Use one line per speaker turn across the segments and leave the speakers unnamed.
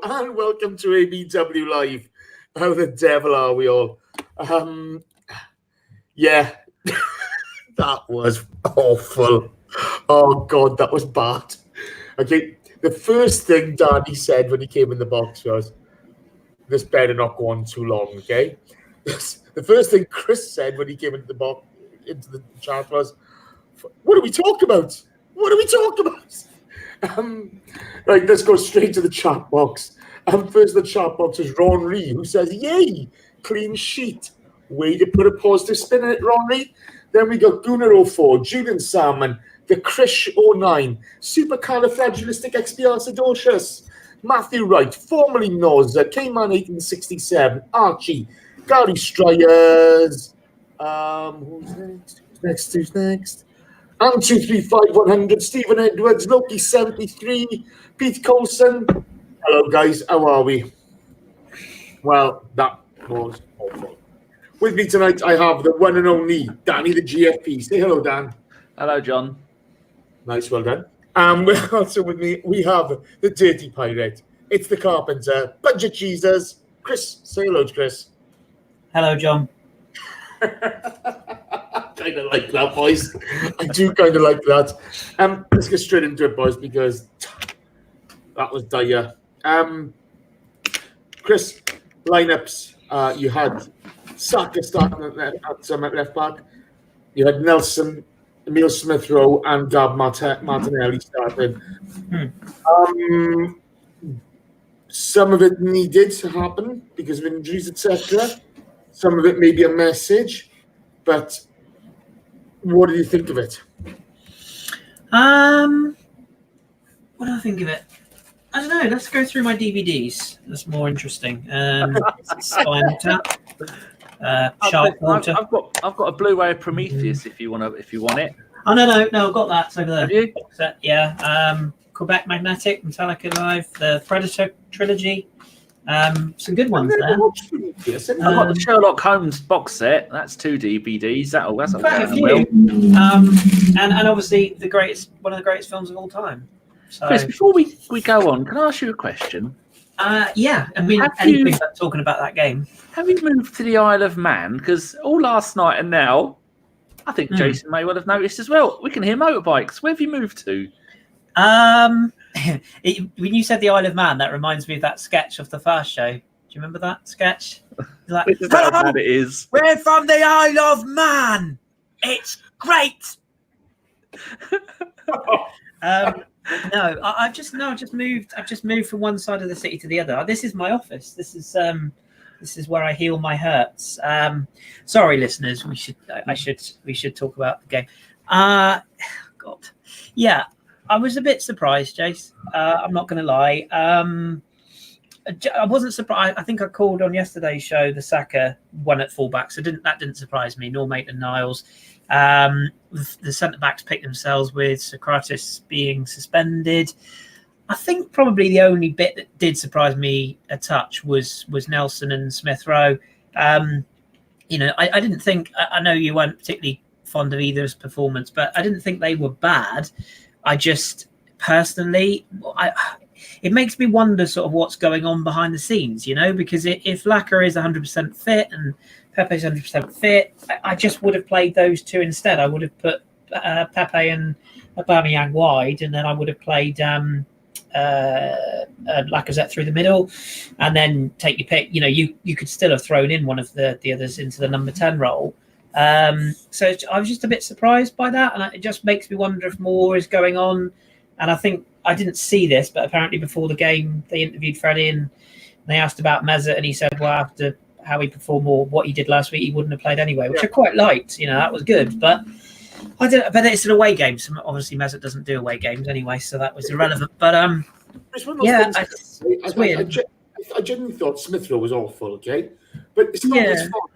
Hello and welcome to ABW Live. How the devil are we all? Yeah, that was awful. Oh God, that was bad. Okay, the first thing Danny said when he came in the box was, "This better not go on too long." Okay, the first thing Kris said when he came into the box, into the chat was, "What are we talking about? What are we talking about?" Right, let's go straight to the chat box. First, the chat box is Ron Ree, who says, "Yay, clean sheet. Way to put a positive spin in it, Ron Ree." Then we got Gooner 04, Julian Salmon, the Kris 09, Supercalifragilisticexpialidocious, Matthew Wright, formerly Noza, K-Man 1867, Archie, Gary Stryers, who's next? And 235-100, Stephen Edwards, Loki 73, Pete Coulson. Hello guys, how are we? Well, that was awful. With me tonight, I have the one and only Danny, the GFP. Say hello, Dan.
Hello, John.
Nice, well done. Also with me, we have the Dirty Pirate. It's the Carpenter, Budget Jesus, Kris. Say hello, Kris.
Hello, John.
Kind of like that, boys. I do kind of like that. Let's get straight into it, boys, because that was dire. Kris, lineups. You had Saka starting at left back. You had Nelson, Emile Smith-Rowe, and Gab Martinelli starting. Some of it needed to happen because of injuries, etc. Some of it may be a message, but what do you think of it?
What do I think of it? I don't know. Let's go through my DVDs. That's more interesting. Spinal Tap, Shark Water.
I've got a Blu-ray of Prometheus if you want it.
Oh no, I've got that. It's over there.
Have you?
Yeah. Quebec Magnetic, Metallica Live, the Predator trilogy. Some good ones there.
I've got the Sherlock Holmes box set. That's 2 DVDs. That's
quite a few. And obviously one of the greatest films of all time. So,
Kris, before we go on, can I ask you a question?
Yeah. I mean, anything about talking about that game.
Have you moved to the Isle of Man? Because all last night and now, I think Jason may well have noticed as well. We can hear motorbikes. Where have you moved to?
When you said the Isle of Man, that reminds me of that sketch of the Fast Show. Do you remember that sketch? Like,
this is how bad it is.
We're from the Isle of Man. It's great. No, I've just moved. I've just moved from one side of the city to the other. This is my office. This is where I heal my hurts. Sorry, listeners. We should talk about the game. God, yeah. I was a bit surprised, Jace. I'm not going to lie. I wasn't surprised. I think I called on yesterday's show the Saka one at fullback, so that didn't surprise me. Nor Maitland-Niles. The centre backs picked themselves with Sokratis being suspended. I think probably the only bit that did surprise me a touch was Nelson and Smith-Rowe. I didn't think. I know you weren't particularly fond of either's performance, but I didn't think they were bad. I just personally, it makes me wonder sort of what's going on behind the scenes, because if Lacazette is 100% fit and Pepe is 100% fit, I just would have played those two instead. I would have put Pepe and Aubameyang wide, and then I would have played Lacazette through the middle, and then take your pick. You could still have thrown in one of the others into the number 10 role. So I was just a bit surprised by that, and it just makes me wonder if more is going on. And I think I didn't see this, but apparently before the game they interviewed Freddie and they asked about Mesut, and he said, well, after how he performed or what he did last week, he wouldn't have played anyway, which I quite liked. That was good, but I didn't. But it's an away game, so obviously Mesut doesn't do away games anyway, so that was irrelevant. But it's weird.
I genuinely thought Smith-Rowe was awful, okay, but it's not his fault.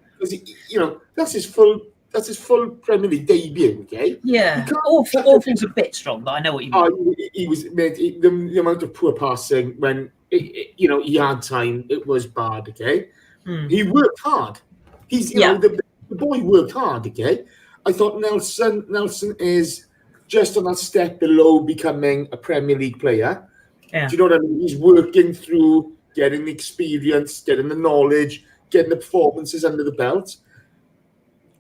That's his full Premier League debut, okay?
Yeah, awful's a bit strong, but I know what you mean.
He was the amount of poor passing when he had time. It was bad, okay. He worked hard. The boy worked hard, okay. I thought Nelson is just on that step below becoming a Premier League player.
Yeah.
Do you know what I mean? He's working through getting the experience, getting the knowledge, getting the performances under the belt.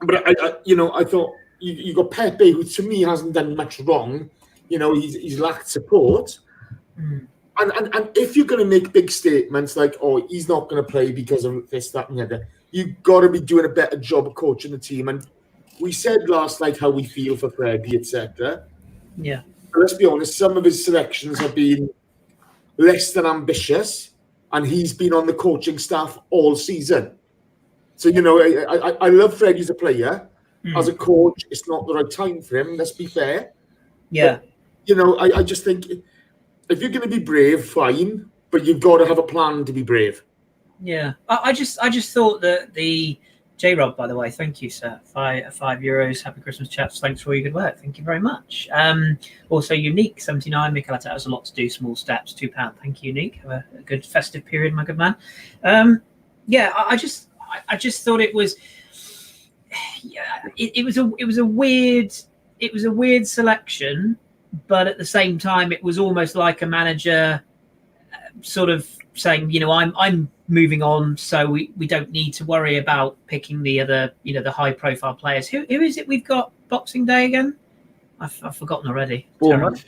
But I thought you got Pepe, who to me hasn't done much wrong. He's lacked support.
Mm.
And if you're going to make big statements like, oh, he's not going to play because of this, that, and the other, you've got to be doing a better job of coaching the team. And we said last night how we feel for Freddie, etc.
Yeah.
But let's be honest, some of his selections have been less than ambitious, and he's been on the coaching staff all season. So, I love Freddie as a player. As a coach, it's not the right time for him, let's be fair.
Yeah.
But, I just think if you're going to be brave, fine, but you've got to have a plan to be brave.
Yeah. I just thought that the J-Rob, by the way, thank you, sir. €5. Happy Christmas, chaps. Thanks for all your good work. Thank you very much. Also, Unique 79. Mikel Arteta has a lot to do. Small steps. £2. Thank you, Unique. Have a good festive period, my good man. I just thought it was. Yeah, it was a weird selection, but at the same time, it was almost like a manager sort of saying, I'm moving on, so we don't need to worry about picking the other, the high profile players. Who is it we've got Boxing Day again? I've forgotten already. Bournemouth.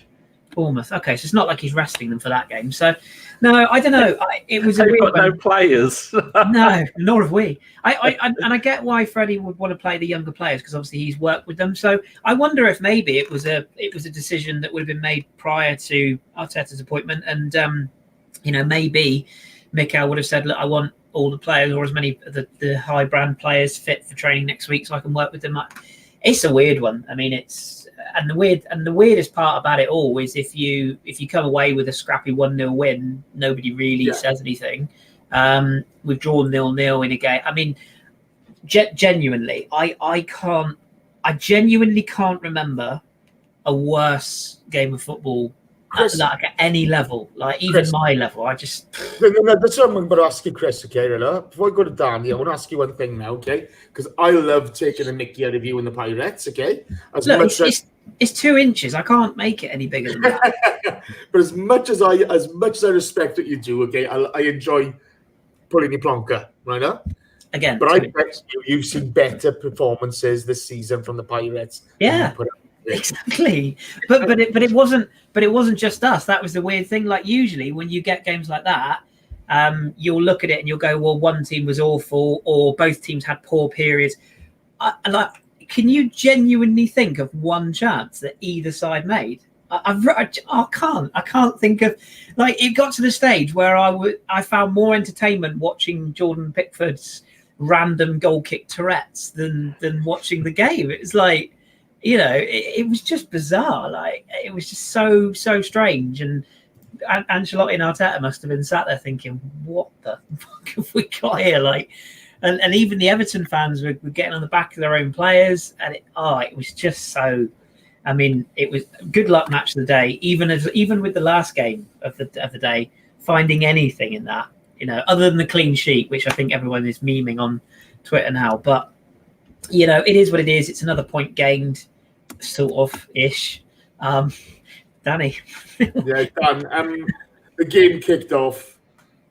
Okay, so it's not like he's resting them for that game. So, no, I don't know. It was a weird
got no players.
No, nor have we. I get why Freddie would want to play the younger players because obviously he's worked with them. So I wonder if maybe it was a decision that would have been made prior to Arteta's appointment, and maybe Mikel would have said, "Look, I want all the players or as many of the high brand players fit for training next week, so I can work with them." It's a weird one. I mean, the weirdest part about it all is if you come away with a scrappy 1-0 win, nobody really says anything. We've drawn 0-0 in a game. I mean, genuinely, I genuinely can't remember a worse game of football
Kris,
at any level, like even
Kris,
my level. I just
that's what I'm going to ask you, Kris. Okay, before I go to Danny, I want to ask you one thing now, okay? Because I love taking a mickey out of you and the Pirates, okay?
It's 2 inches. I can't make it any bigger than that.
But as much as I respect what you do, okay, I enjoy pulling your plonker, right now.
Again,
but I bet you've seen better performances this season from the Pirates.
Yeah, exactly. But it wasn't just us. That was the weird thing. Like usually when you get games like that, you'll look at it and you'll go, well, one team was awful or both teams had poor periods. Can you genuinely think of one chance that either side made? I can't think of. Like, it got to the stage where I found more entertainment watching Jordan Pickford's random goal kick Tourette's than watching the game. It was like, it was just bizarre. Like, it was just so strange. And Ancelotti and Arteta must have been sat there thinking, what the fuck have we got here? Like, and even the Everton fans were getting on the back of their own players, and it was just so. I mean, it was good luck match of the day. Even with the last game of the day, finding anything in that, other than the clean sheet, which I think everyone is memeing on Twitter now. But it is what it is. It's another point gained, sort of ish. Danny.
Yeah, Dan. The game kicked off.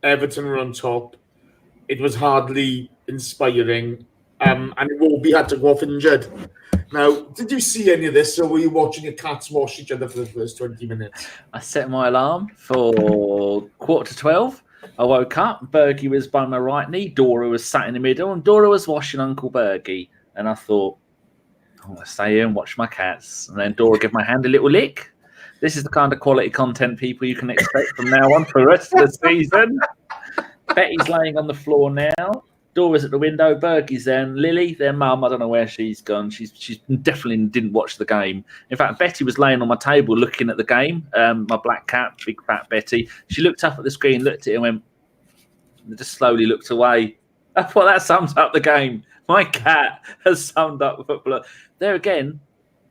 Everton were on top. It was hardly inspiring, and Iwobi had to go off injured. Now, did you see any of this, or were you watching your cats wash each other for the first 20 minutes?
I set my alarm for 11:45. I woke up. Bergie was by my right knee. Dora was sat in the middle, and Dora was washing Uncle Bergie. And I thought, I'm going to stay here and watch my cats. And then Dora gave my hand a little lick. This is the kind of quality content, people, you can expect from now on for the rest of the season. Betty's laying on the floor now. Dora's at the window. Bergie's there. And Lily, their mum, I don't know where she's gone. She's definitely didn't watch the game. In fact, Betty was laying on my table looking at the game. My black cat, big fat Betty. She looked up at the screen, looked at it, and went, and just slowly looked away. I thought that sums up the game. My cat has summed up the football. There again,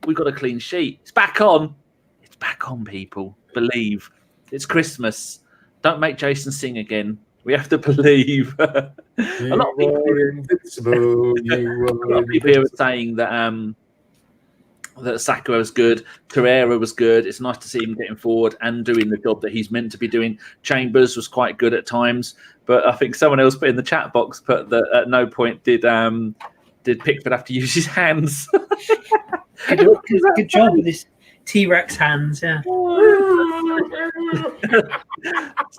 we got a clean sheet. It's back on. It's back on, people. Believe. It's Christmas. Don't make Jason sing again. We have to believe. A lot of people here are saying that that Saka was good, Torreira was good. It's nice to see him getting forward and doing the job that he's meant to be doing. Chambers was quite good at times, but I think someone else put in the chat box that at no point did Pickford have to use his hands.
Good job with his T-Rex hands, yeah.
So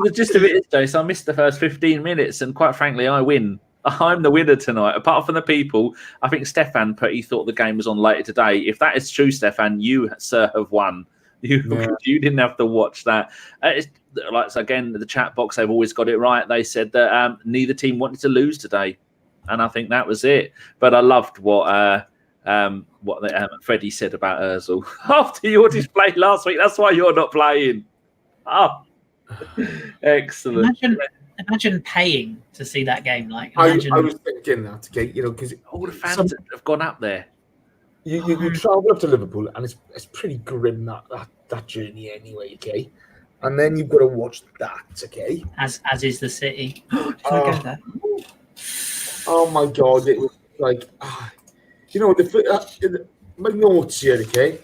the gist of it is, Jace, I missed the first 15 minutes, and quite frankly, I win. I'm the winner tonight. Apart from the people, I think Stefan he thought the game was on later today. If that is true, Stefan, you, sir, have won. You didn't have to watch that. Again, the chat box, they've always got it right. They said that neither team wanted to lose today, and I think that was it. But I loved what Freddie said about Ozil after your display last week. That's why you're not playing. Oh, excellent.
Imagine paying to see that game.
I was thinking that, okay, because
all the fans have gone up there.
You travel up to Liverpool, and it's pretty grim that journey anyway, okay. And then you've got to watch that, okay.
As is the city. Can I go there?
Oh my God! It was like, my notes here, okay.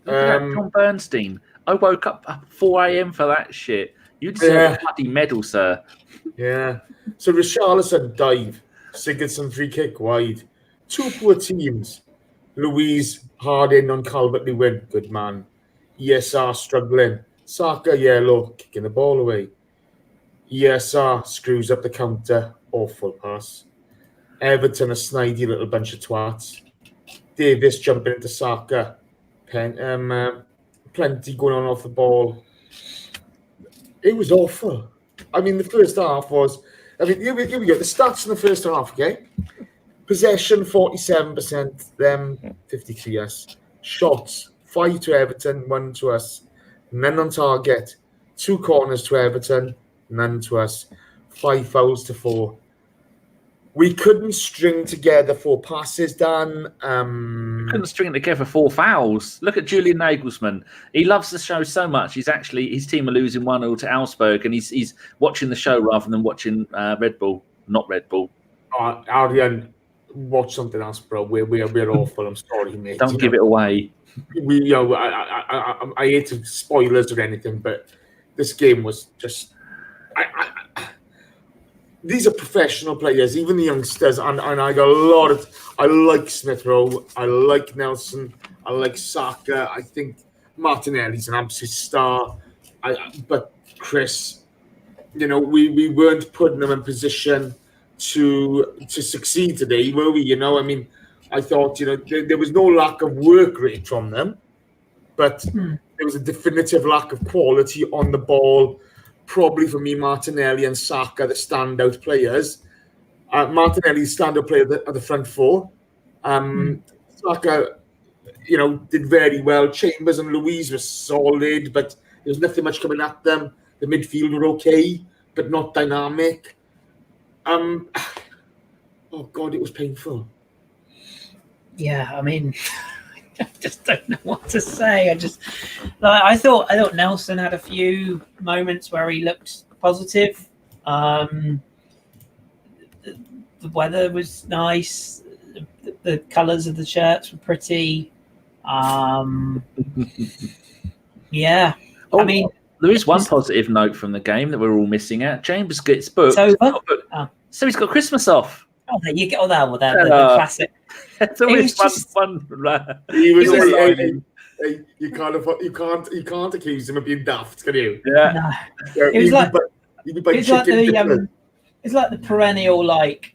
John Bernstein. I woke up at 4 a.m. for that shit. You deserve a bloody medal, sir.
Yeah. So Richarlison dive, Sigurdsson free kick wide. Two poor teams. Luiz hard in on Calvert-Lewin, good man. ESR struggling. Saka yellow, kicking the ball away. ESR screws up the counter, awful pass. Everton a snidey little bunch of twats. Davis jumping into Saka. Plenty going on off the ball. It was awful. I mean, the first half was... here we go. The stats in the first half, okay? Possession, 47%. Them, 53 us. Shots, 5 to Everton, 1 to us. None on target. 2 corners to Everton, none to us. 5 fouls to 4. We couldn't string together 4 passes, Dan.
Couldn't string together 4 fouls. Look at Julian Nagelsmann. He loves the show so much. His team are losing 1-0 to Augsburg, and he's watching the show rather than watching Red Bull. Not Red Bull.
Arian, watch something else, bro. We're awful. I'm sorry, mate.
Don't give it away.
I hate spoilers or anything, but this game was just. These are professional players, even the youngsters, and I got a lot of. I like Smith Rowe, I like Nelson, I like Saka. I think Martinelli's an absolute star. But Kris, we weren't putting them in position to succeed today, were we? I mean, I thought there was no lack of work rate from them, but there was a definitive lack of quality on the ball. Probably for me, Martinelli and Saka, the standout players. Martinelli's standout player at the front 4. Saka, did very well. Chambers and Luiz were solid, but there was nothing much coming at them. The midfield were okay, but not dynamic. Oh God, it was painful.
Yeah, I mean, I just don't know what to say. I thought Nelson had a few moments where he looked positive. The weather was nice. The colours of the shirts were pretty. Yeah. I mean,
there is one positive note from the game that we're all missing out. Chambers gets booked. So he's got Christmas off.
Oh, there you go. The classic.
It's always fun.
You can't accuse him of being daft, can you?
Yeah.
No. It's like the perennial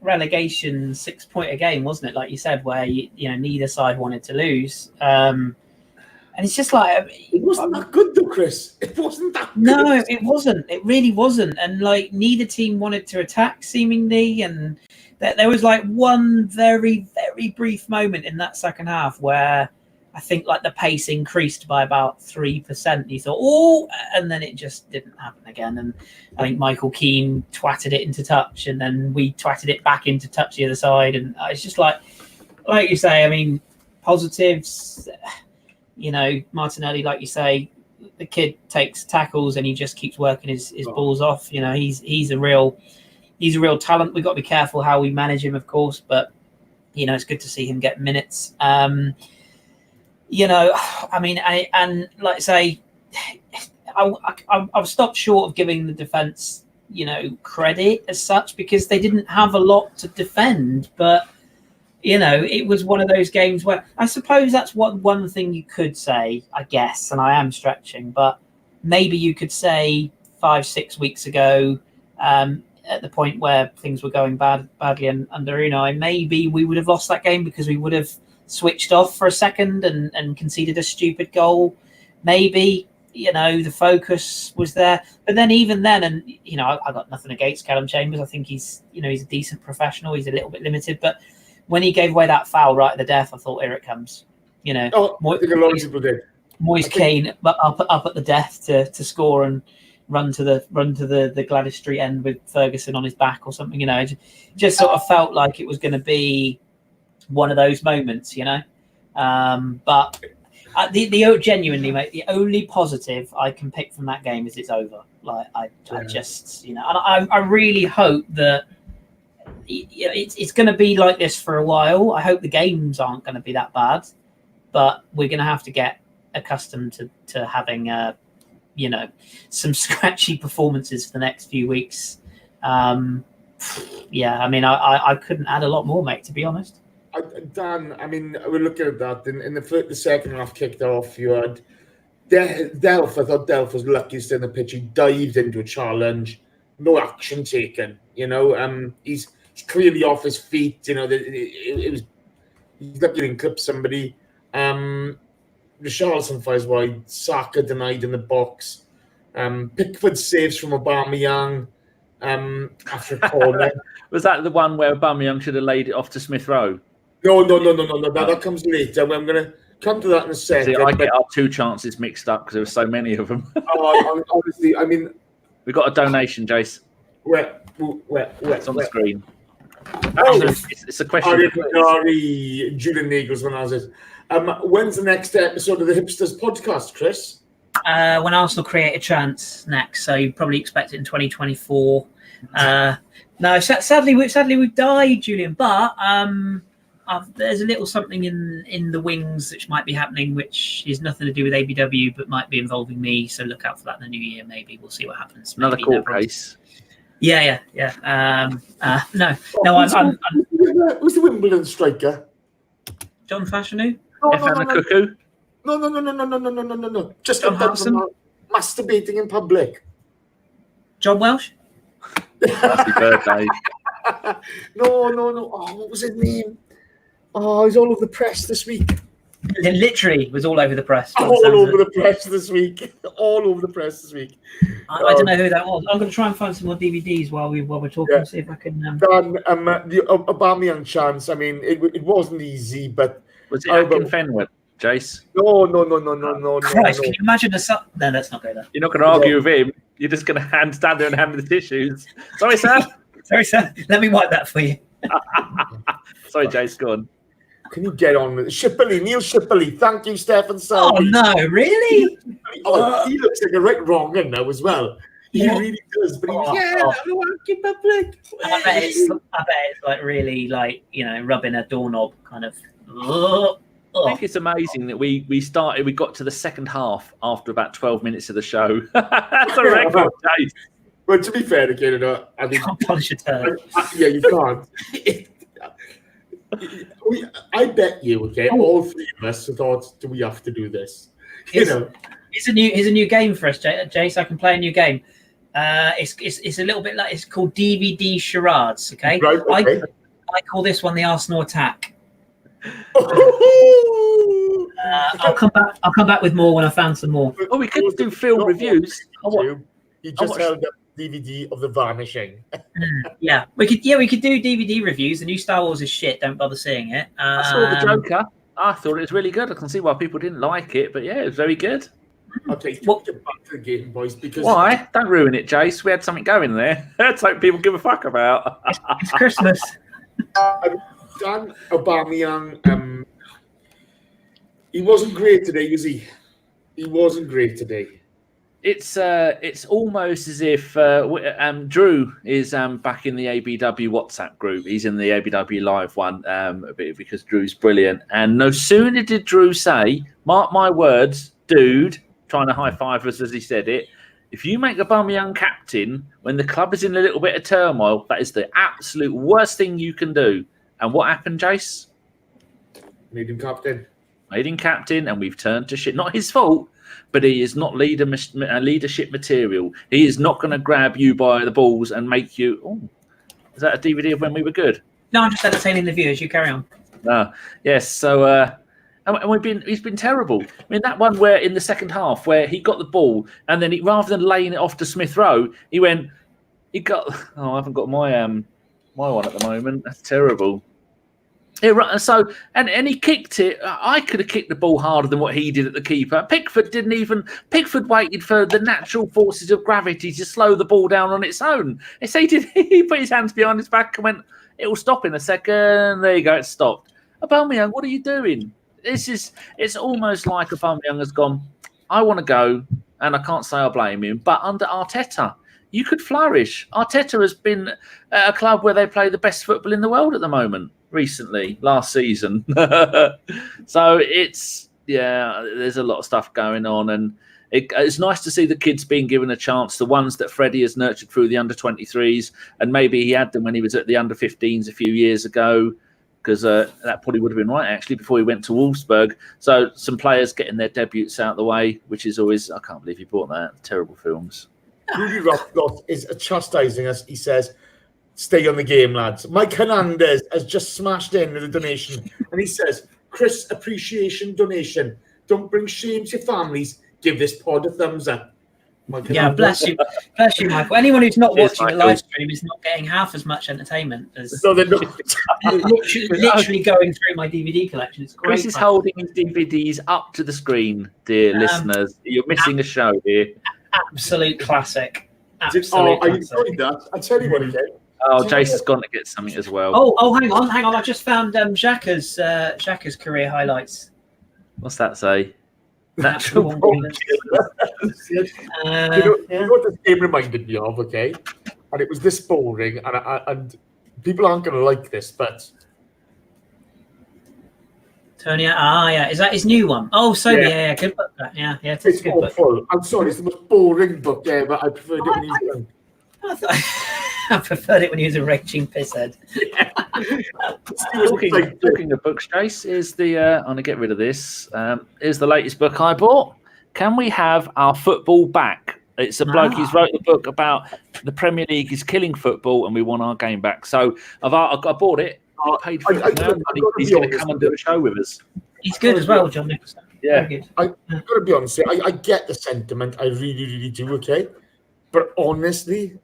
relegation 6-point a game, wasn't it? Like you said, where neither side wanted to lose. And it's just
it wasn't that good though, Kris. It wasn't that good.
No, it wasn't. It really wasn't. And neither team wanted to attack seemingly. And there was one very, very brief moment in that second half where I think the pace increased by about 3%. You thought, oh, and then it just didn't happen again. And I think Michael Keane twatted it into touch, and then we twatted it back into touch the other side. And it's just like you say, I mean, positives. Martinelli, like you say, the kid takes tackles and he just keeps working his balls off. He's a real talent. We've got to be careful how we manage him, of course, but it's good to see him get minutes. I mean, and like I say, I've stopped short of giving the defence, credit as such, because they didn't have a lot to defend. But, it was one of those games where I suppose that's one thing you could say, I guess, and I am stretching, but maybe you could say 5-6 weeks ago, at the point where things were going badly under Unai, maybe we would have lost that game because we would have switched off for a second and conceded a stupid goal. Maybe, the focus was there. But then even then, and, I got nothing against Callum Chambers. I think he's a decent professional. He's a little bit limited. But when he gave away that foul right at the death, I thought, here it comes.
I think a lot of people did.
Moise Keane up at the death to score and run to the Gladys Street end with Ferguson on his back or something. It just sort of felt like it was going to be one of those moments, but genuinely, mate, the only positive I can pick from that game is it's over. Like I just, and I really hope that it's going to be like this for a while. I hope the games aren't going to be that bad, but we're going to have to get accustomed to having some scratchy performances for the next few weeks. I mean, I couldn't add a lot more, mate, to be honest.
Dan, I mean, we're looking at that. In the second half kicked off, you had Delph. I thought Delph was luckiest in the pitch. He dived into a challenge, no action taken. He's clearly off his feet. It was he's lucky to clip somebody. Richarlison fires wide. Xhaka denied in the box. Pickford saves from Aubameyang after a corner.
Was that the one where Aubameyang should have laid it off to Smith Rowe?
No. That comes later. I'm going to come to that in a second.
See, I get our two chances mixed up because there were so many of them.
Honestly, I mean...
We got a donation, Jace.
Where?
It's on the screen.
Oh,
it's a question.
Julian Nagelsmann has it. When's the next episode of the Hipsters podcast, Kris?
When Arsenal create a chance next, so you probably expect it in 2024. No, sadly we've died, Julian. But there's a little something in the wings which might be happening, which is nothing to do with ABW, but might be involving me. So look out for that in the new year. Maybe we'll see what happens.
Another court case.
Yeah. I'm
Who's the Wimbledon striker?
John Fashanu.
Cuckoo.
No. Just
John
masturbating in public.
John Welsh.
Happy birthday.
No. Oh, what was his name? Oh, he's all over the press this week.
It literally was all over the press.
All over the press this week. I don't know who that was.
I'm going to try and find some more DVDs while we're talking. See if I can.
Dan, the Aubameyang chance. I mean, it wasn't easy, but
was it Akin Fenwick, Jace?
No.
Christ, can you imagine No, let's not go there.
You're not going to argue with him. You're just going to stand there and hand me the tissues. Sorry, sir.
Let me wipe that for you.
Sorry, Jace, go on.
Can you get on with it? Neil Shipley. Thank you, Stefan.
Oh, no, really?
He looks like a right wronger now as well. He really does. But I don't want to keep public.
I bet it's like really rubbing a doorknob kind of.
I think it's amazing that we got to the second half after about 12 minutes of the show. That's a record, Dave.
Well, to be fair again, I mean,
can't polish a turd.
Yeah, you can't. I bet you, all three of us thought, do we have to do this?
It's a new game for us, Jace. I can play a new game. It's a little bit like, it's called DVD charades. Okay,
right, okay.
I call this one the Arsenal attack. I'll come back with more when I found some more.
Oh, we could do film reviews.
You just held up DVD of The Vanishing.
Yeah, we could do DVD reviews. The new Star Wars is shit. Don't bother seeing it.
I saw the Joker. I thought it was really good. I can see why people didn't like it, but yeah, it was very good.
Okay, get back to the game, boys. Because
why? Don't ruin it, Jace. We had something going there. That's something people give a fuck about.
It's Christmas.
Dan Aubameyang, he wasn't great today, was he? He wasn't great today.
It's almost as if Drew is back in the ABW WhatsApp group. He's in the ABW live one because Drew's brilliant. And no sooner did Drew say, "Mark my words, dude," trying to high five us as he said it. If you make Aubameyang captain when the club is in a little bit of turmoil, that is the absolute worst thing you can do. And what happened, Jace?
Made him captain.
Made him captain, and we've turned to shit. Not his fault, but he is not leadership material. He is not going to grab you by the balls and make you. Oh, is that a DVD of when we were good?
No, I'm just entertaining the viewers. You carry on.
Yes. So, and he's been terrible. I mean, that one where in the second half where he got the ball and then rather than laying it off to Smith Rowe, he got. Oh, I haven't got my one at the moment. That's terrible. So and he kicked it. I could have kicked the ball harder than what he did at the keeper. Pickford waited for the natural forces of gravity to slow the ball down on its own. He put his hands behind his back and went, "It will stop in a second." There you go, it stopped. Aubameyang, what are you doing? It's almost like Aubameyang has gone, "I want to go," and I can't say I blame him. But under Arteta, you could flourish. Arteta has been at a club where they play the best football in the world at the moment. Recently, last season. So there's a lot of stuff going on, and it's nice to see the kids being given a chance, the ones that Freddie has nurtured through the under-23s, and maybe he had them when he was at the under-15s a few years ago, because that probably would have been right, actually, before he went to Wolfsburg. So some players getting their debuts out of the way, which is always, I can't believe he bought that. Terrible films.
Rudy Rothgott is chastising us. He says, "Stay on the game, lads." Mike Hernandez has just smashed in with a donation, and he says, "Kris appreciation donation. Don't bring shame to your families. Give this pod a thumbs up."
Yeah, bless you, Michael. Anyone who's not watching the live stream is not getting half as much entertainment as
they're not.
literally going through my DVD collection. It's great.
Kris is holding his DVDs up to the screen, dear listeners. You're missing a show here.
Absolute classic.
I enjoyed that. I tell you what again.
Oh, Jason's gone to get something as well.
Oh, hang on. I just found Xhaka's career highlights.
What's that say? Natural born killer.
You know what this game reminded me of, okay? And it was this boring, and people aren't going to like this, but...
Tony, yeah. Is that his new one? Oh, so yeah, good book. Yeah, it's a good
awful.
book.
I'm sorry, it's the most boring book ever. I preferred it when he was young.
I preferred it when he was a raging pisshead.
Talking of books, Jace, is the I'm going to get rid of this. Is the latest book I bought. Can we have our football back? It's a bloke who's wrote the book about the Premier League is killing football and we want our game back. So I bought it. I paid for it now, and he's going to come and do a show with us.
He's good as well, John Nicholson.
Yeah.
Very good.
I've got to be honest, I get the sentiment. I really, really do, okay? But honestly,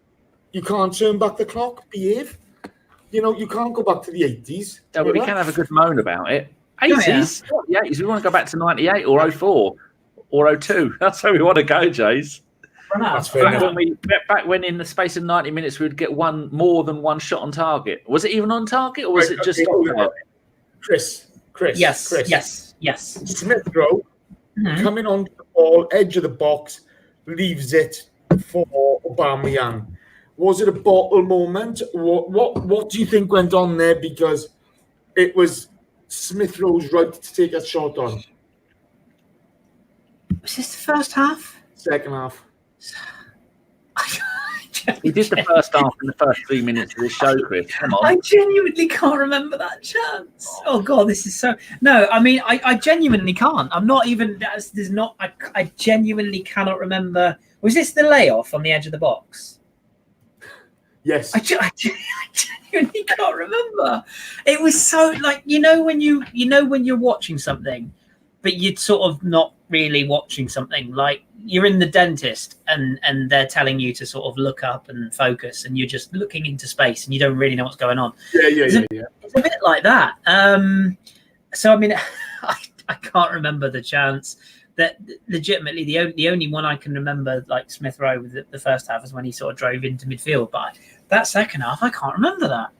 you can't turn back the clock. Behave. You can't go back to the 80s.
Yeah, but we can have a good moan about it. 80s? Oh, yeah. The 80s. We want to go back to 98 or 04 or 02. That's where we want to go, Jace.
That's fair enough.
Back when in the space of 90 minutes we'd get more than one shot on target. Was it even on target or was it just on target?
Chris.
Yes.
Smith Rowe coming on the ball, edge of the box, leaves it for Aubameyang. Was it a bottle moment? What do you think went on there? Because it was Smith Rowe's right to take a shot on.
Was this the first half?
Second half.
He did the first half in the first 3 minutes of the show, Chris. Come on.
I genuinely can't remember that chance. Oh God, this is so. No, I mean, I genuinely can't. I'm not even. There's not. I genuinely cannot remember. Was this the layoff on the edge of the box?
Yes.
I genuinely can't remember. It was so when you're watching something, but you're sort of not really watching something. Like you're in the dentist and they're telling you to sort of look up and focus, and you're just looking into space and you don't really know what's going on.
Yeah.
It's a bit like that. So I mean, I can't remember the chance. That legitimately the only one I can remember, like Smith Rowe with the first half, is when he sort of drove into midfield. But that second half, I can't remember that.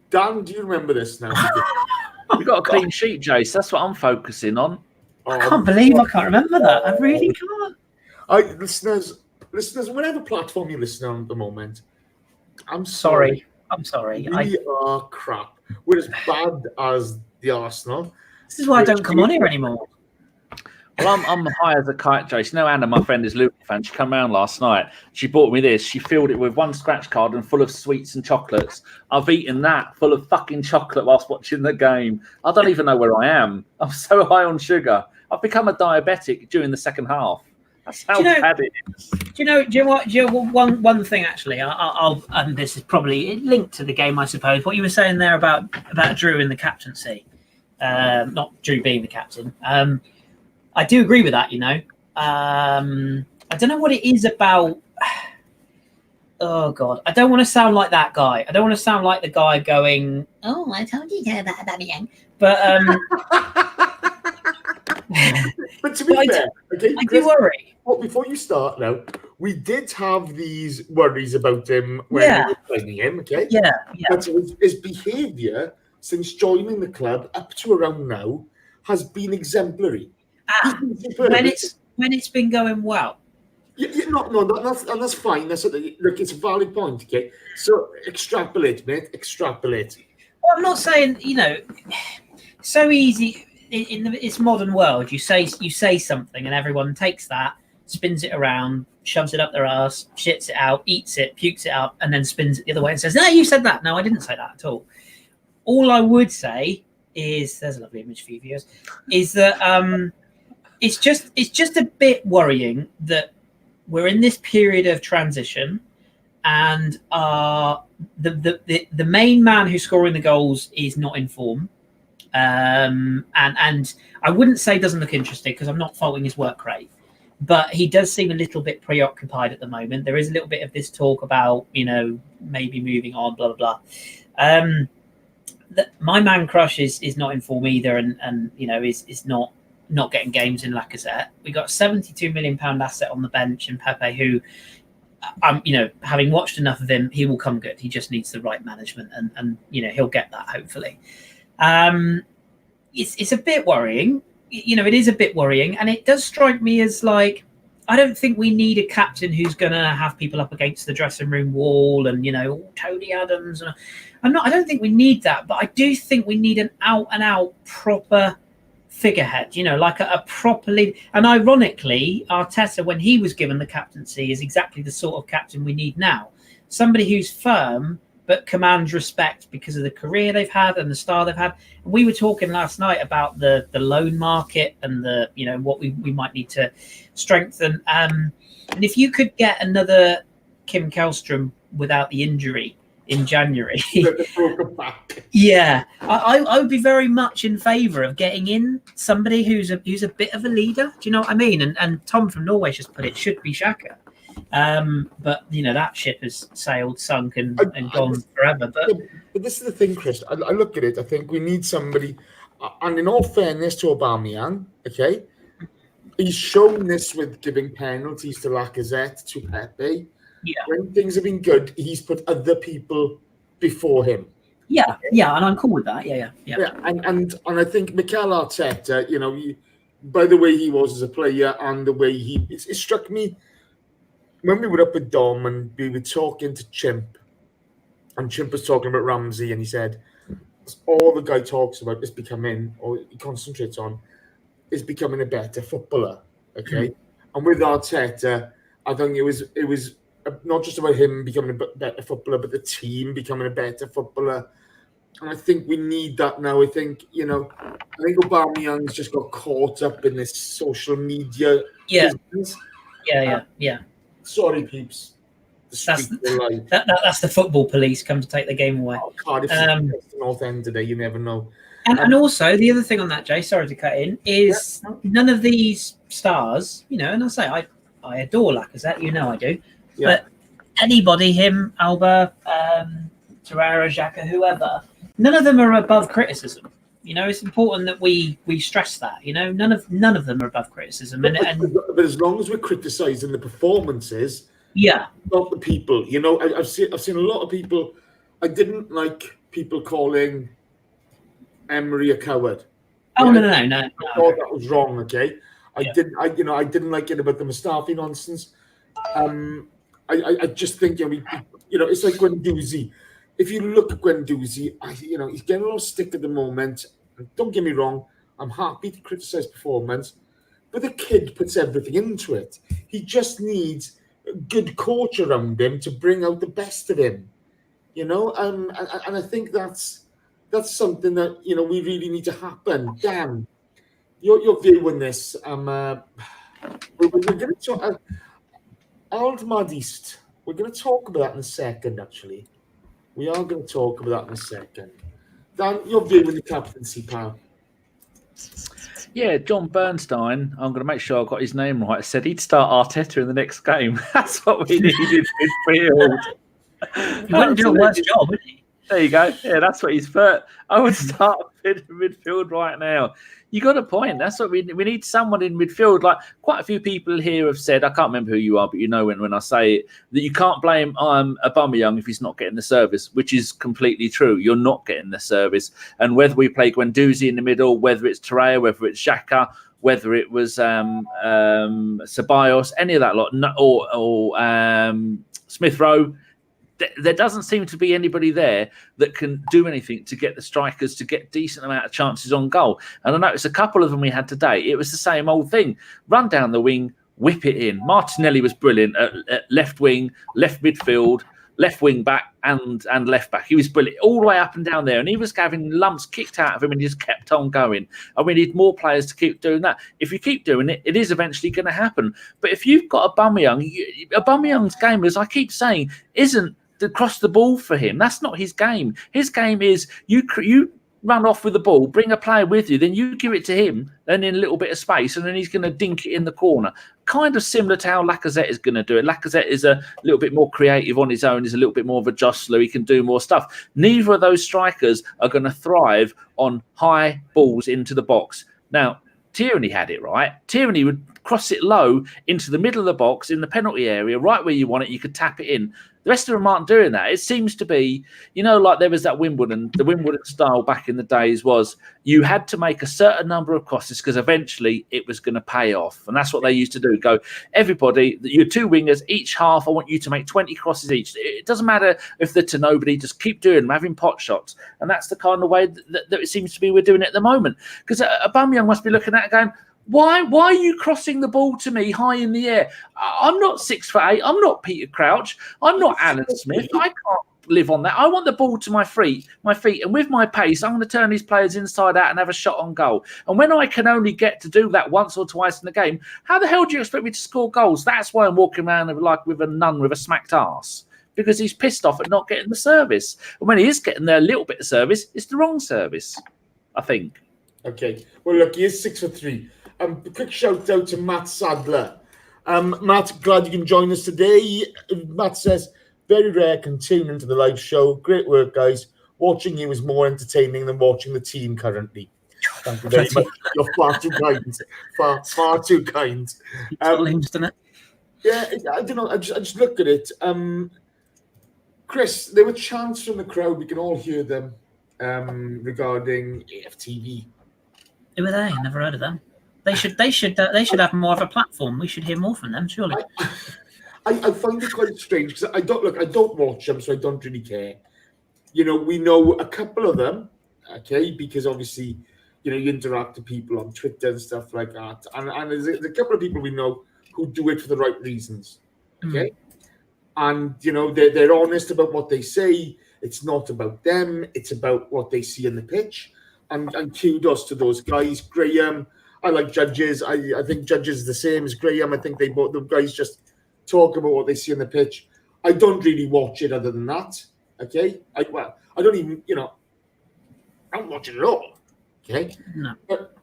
Dan, do you remember this now?
We've got a clean sheet, Jace. That's what I'm focusing on.
I can't believe I can't remember that. I really can't.
Listeners, whatever platform you're listening on at the moment, I'm
Sorry.
We are crap. We're as bad as the Arsenal.
This is why I don't come on here anymore.
Well, I'm high as a kite, Jason. No, Anna, my friend, is a Liverpool fan. She came around last night. She bought me this. She filled it with one scratch card and full of sweets and chocolates. I've eaten that full of fucking chocolate whilst watching the game. I don't even know where I am. I'm so high on sugar. I've become a diabetic during the second half. That's how bad it is.
Do you know one thing actually? I'll and this is probably linked to the game, I suppose. What you were saying there about Drew in the captaincy, not Drew being the captain. I do agree with that. I don't know what it is about. Oh God, I don't want to sound like that guy. I don't want to sound like the guy going, "Oh, I told you about Aubameyang." But
but to be fair, okay,
I do worry.
Well, before you start now, we did have these worries about him when we were playing him, okay?
Yeah.
But his behaviour since joining the club up to around now has been exemplary.
When it's been going well.
That's fine. Look, it's a valid point, okay? So extrapolate, mate. Extrapolate.
Well, I'm not saying, so easy in this modern world. You say something and everyone takes that, spins it around, shoves it up their ass, shits it out, eats it, pukes it up, and then spins it the other way and says, "No, you said that." No, I didn't say that at all. All I would say is, there's a lovely image for you viewers, is that it's just a bit worrying that we're in this period of transition, and the main man who's scoring the goals is not in form. And I wouldn't say doesn't look interested, because I'm not faulting his work rate, but he does seem a little bit preoccupied at the moment. There is a little bit of this talk about, maybe moving on, blah, blah, blah. My man crush is not in form either, and is not getting games in Lacazette. We got a £72 million asset on the bench in Pepe, who, having watched enough of him, he will come good. He just needs the right management, and he'll get that, hopefully. It's a bit worrying. It is a bit worrying, and it does strike me as like, I don't think we need a captain who's going to have people up against the dressing room wall and, Tony Adams. I don't think we need that, but I do think we need an out-and-out proper figurehead, like a proper lead. And ironically, Arteta, when he was given the captaincy, is exactly the sort of captain we need now. Somebody who's firm, but commands respect because of the career they've had and the star they've had. And we were talking last night about the loan market and what we might need to strengthen. And if you could get another Kim Källström without the injury in January, I would be very much in favour of getting in somebody who's a bit of a leader. Do you know what I mean? And Tom from Norway just put it should be Xhaka. But that ship has sailed, sunk, and gone forever.
But this is the thing, Kris. I look at it. I think we need somebody. And in all fairness to Aubameyang, okay, he's shown this with giving penalties to Lacazette, to Pepe.
Yeah.
When things have been good, he's put other people before him.
Yeah, and I'm cool with that. Yeah.
And I think Mikel Arteta, by the way he was as a player and the way it struck me. When we were up at Dom and we were talking to Chimp, and Chimp was talking about Ramsey, and he said, all the guy talks about is becoming, or he concentrates on, is becoming a better footballer, okay? Mm-hmm. And with Arteta, I think it was not just about him becoming a better footballer, but the team becoming a better footballer. And I think we need that now. I think Aubameyang's just got caught up in this social media business.
Yeah.
Sorry, peeps.
That's the football police come to take the game away.
Oh, Cardiff North End today. You never know.
And also the other thing on that, Jay. Sorry to cut in. Is none of these stars, and I say I adore Lacazette. I do. Yeah. But anybody, him, Alba, Torreira, Xhaka, whoever, none of them are above criticism. It's important that we stress that. None of them are above criticism. But
as long as we're criticising the performances, not the people. I've seen a lot of people. I didn't like people calling Emery a coward.
Oh no!
I thought that was wrong. Okay, I didn't like it about the Mustafi nonsense. I just think it's like Guendouzi. If you look at Guendouzi, he's getting a little stick at the moment. And don't get me wrong, I'm happy to criticise performance, but the kid puts everything into it. He just needs a good coach around him to bring out the best of him, and I think that's something that we really need to happen. Dan, your view on this? We're going to talk. Old Mad East. We're going to talk about that in a second. Actually, we are going to talk about that in a second. Dan, your view on the captaincy, pal?
Yeah, John Bernstein, I'm going to make sure I got his name right, said he'd start Arteta in the next game. That's what we needed midfield.
He wouldn't do a worse job, would he?
There you go. Yeah, that's what he's put. I would start in midfield right now. You got a point. That's what we need. Someone in midfield. Like quite a few people here have said, I can't remember who you are, but when I say it, that you can't blame Aubameyang if he's not getting the service, which is completely true. You're not getting the service. And whether we play Guendouzi in the middle, whether it's Torreira, whether it's Xhaka, whether it was Ceballos, any of that lot, or Smith Rowe, there doesn't seem to be anybody there that can do anything to get the strikers to get decent amount of chances on goal. And I noticed a couple of them we had today. It was the same old thing. Run down the wing, whip it in. Martinelli was brilliant at left wing, left midfield, left wing back and left back. He was brilliant all the way up and down there. And he was having lumps kicked out of him and he just kept on going. And we need more players to keep doing that. If you keep doing it, it is eventually going to happen. But if you've got Aubameyang's game, as I keep saying, isn't to cross the ball for him. That's not his game. His game is you run off with the ball, bring a player with you, then you give it to him, then in a little bit of space, and then he's going to dink it in the corner. Kind of similar to how Lacazette is going to do it. Lacazette is a little bit more creative on his own. He's a little bit more of a jostler. He can do more stuff. Neither of those strikers are going to thrive on high balls into the box. Now, Tierney had it right. Tierney would cross it low into the middle of the box in the penalty area, right where you want it. You could tap it in. The rest of them aren't doing that. It seems to be, like there was that Wimbledon. The Wimbledon style back in the days was you had to make a certain number of crosses because eventually it was going to pay off. And that's what they used to do. Go, everybody, you're two wingers, each half, I want you to make 20 crosses each. It doesn't matter if they're to nobody, just keep doing them, having pot shots. And that's the kind of way that it seems to be we're doing it at the moment. Because Aubameyang must be looking at it going, Why are you crossing the ball to me high in the air? I'm not 6'8". I'm not Peter Crouch. I'm not Alan Smith. I can't live on that. I want the ball to my feet, and with my pace, I'm going to turn these players inside out and have a shot on goal. And when I can only get to do that once or twice in the game, how the hell do you expect me to score goals? That's why I'm walking around like with a nun with a smacked arse, because he's pissed off at not getting the service. And when he is getting their little bit of service, it's the wrong service, I think.
Okay. Well, look, he is 6'3". A quick shout out to Matt Sadler. Matt, glad you can join us today. Matt says, very rare can tune into the live show. Great work, guys. Watching you is more entertaining than watching the team currently. Thank you very much. You're far too kind. Far too kind. Yeah, I don't know. I just look at it. Kris, there were chants from the crowd. We can all hear them regarding AFTV.
Who are they? I never heard of them. They should have more of a platform. We should hear more from them, surely.
I find it quite strange because I don't watch them, so I don't really care. We know a couple of them, okay, because obviously, you interact with people on Twitter and stuff like that, and there's a couple of people we know who do it for the right reasons, okay, and they're honest about what they say. It's not about them; it's about what they see in the pitch, and kudos to those guys, Graham. I like Judges. I think Judges is the same as Graham. I think the guys just talk about what they see on the pitch. I don't really watch it other than that. Okay. I don't even, I don't watch it at all. Okay.
No.
But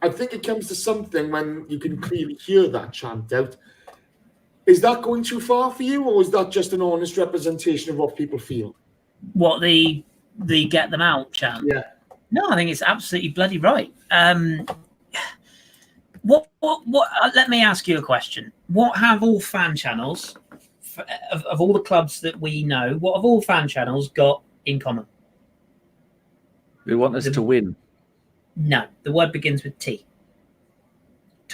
I think it comes to something when you can clearly hear that chant out. Is that going too far for you, or is that just an honest representation of what people feel?
What the get them out chant?
Yeah.
No, I think it's absolutely bloody right. What? Let me ask you a question. What have all fan channels of all the clubs that we know? What have all fan channels got in common?
They want us to win.
No, the word begins with T.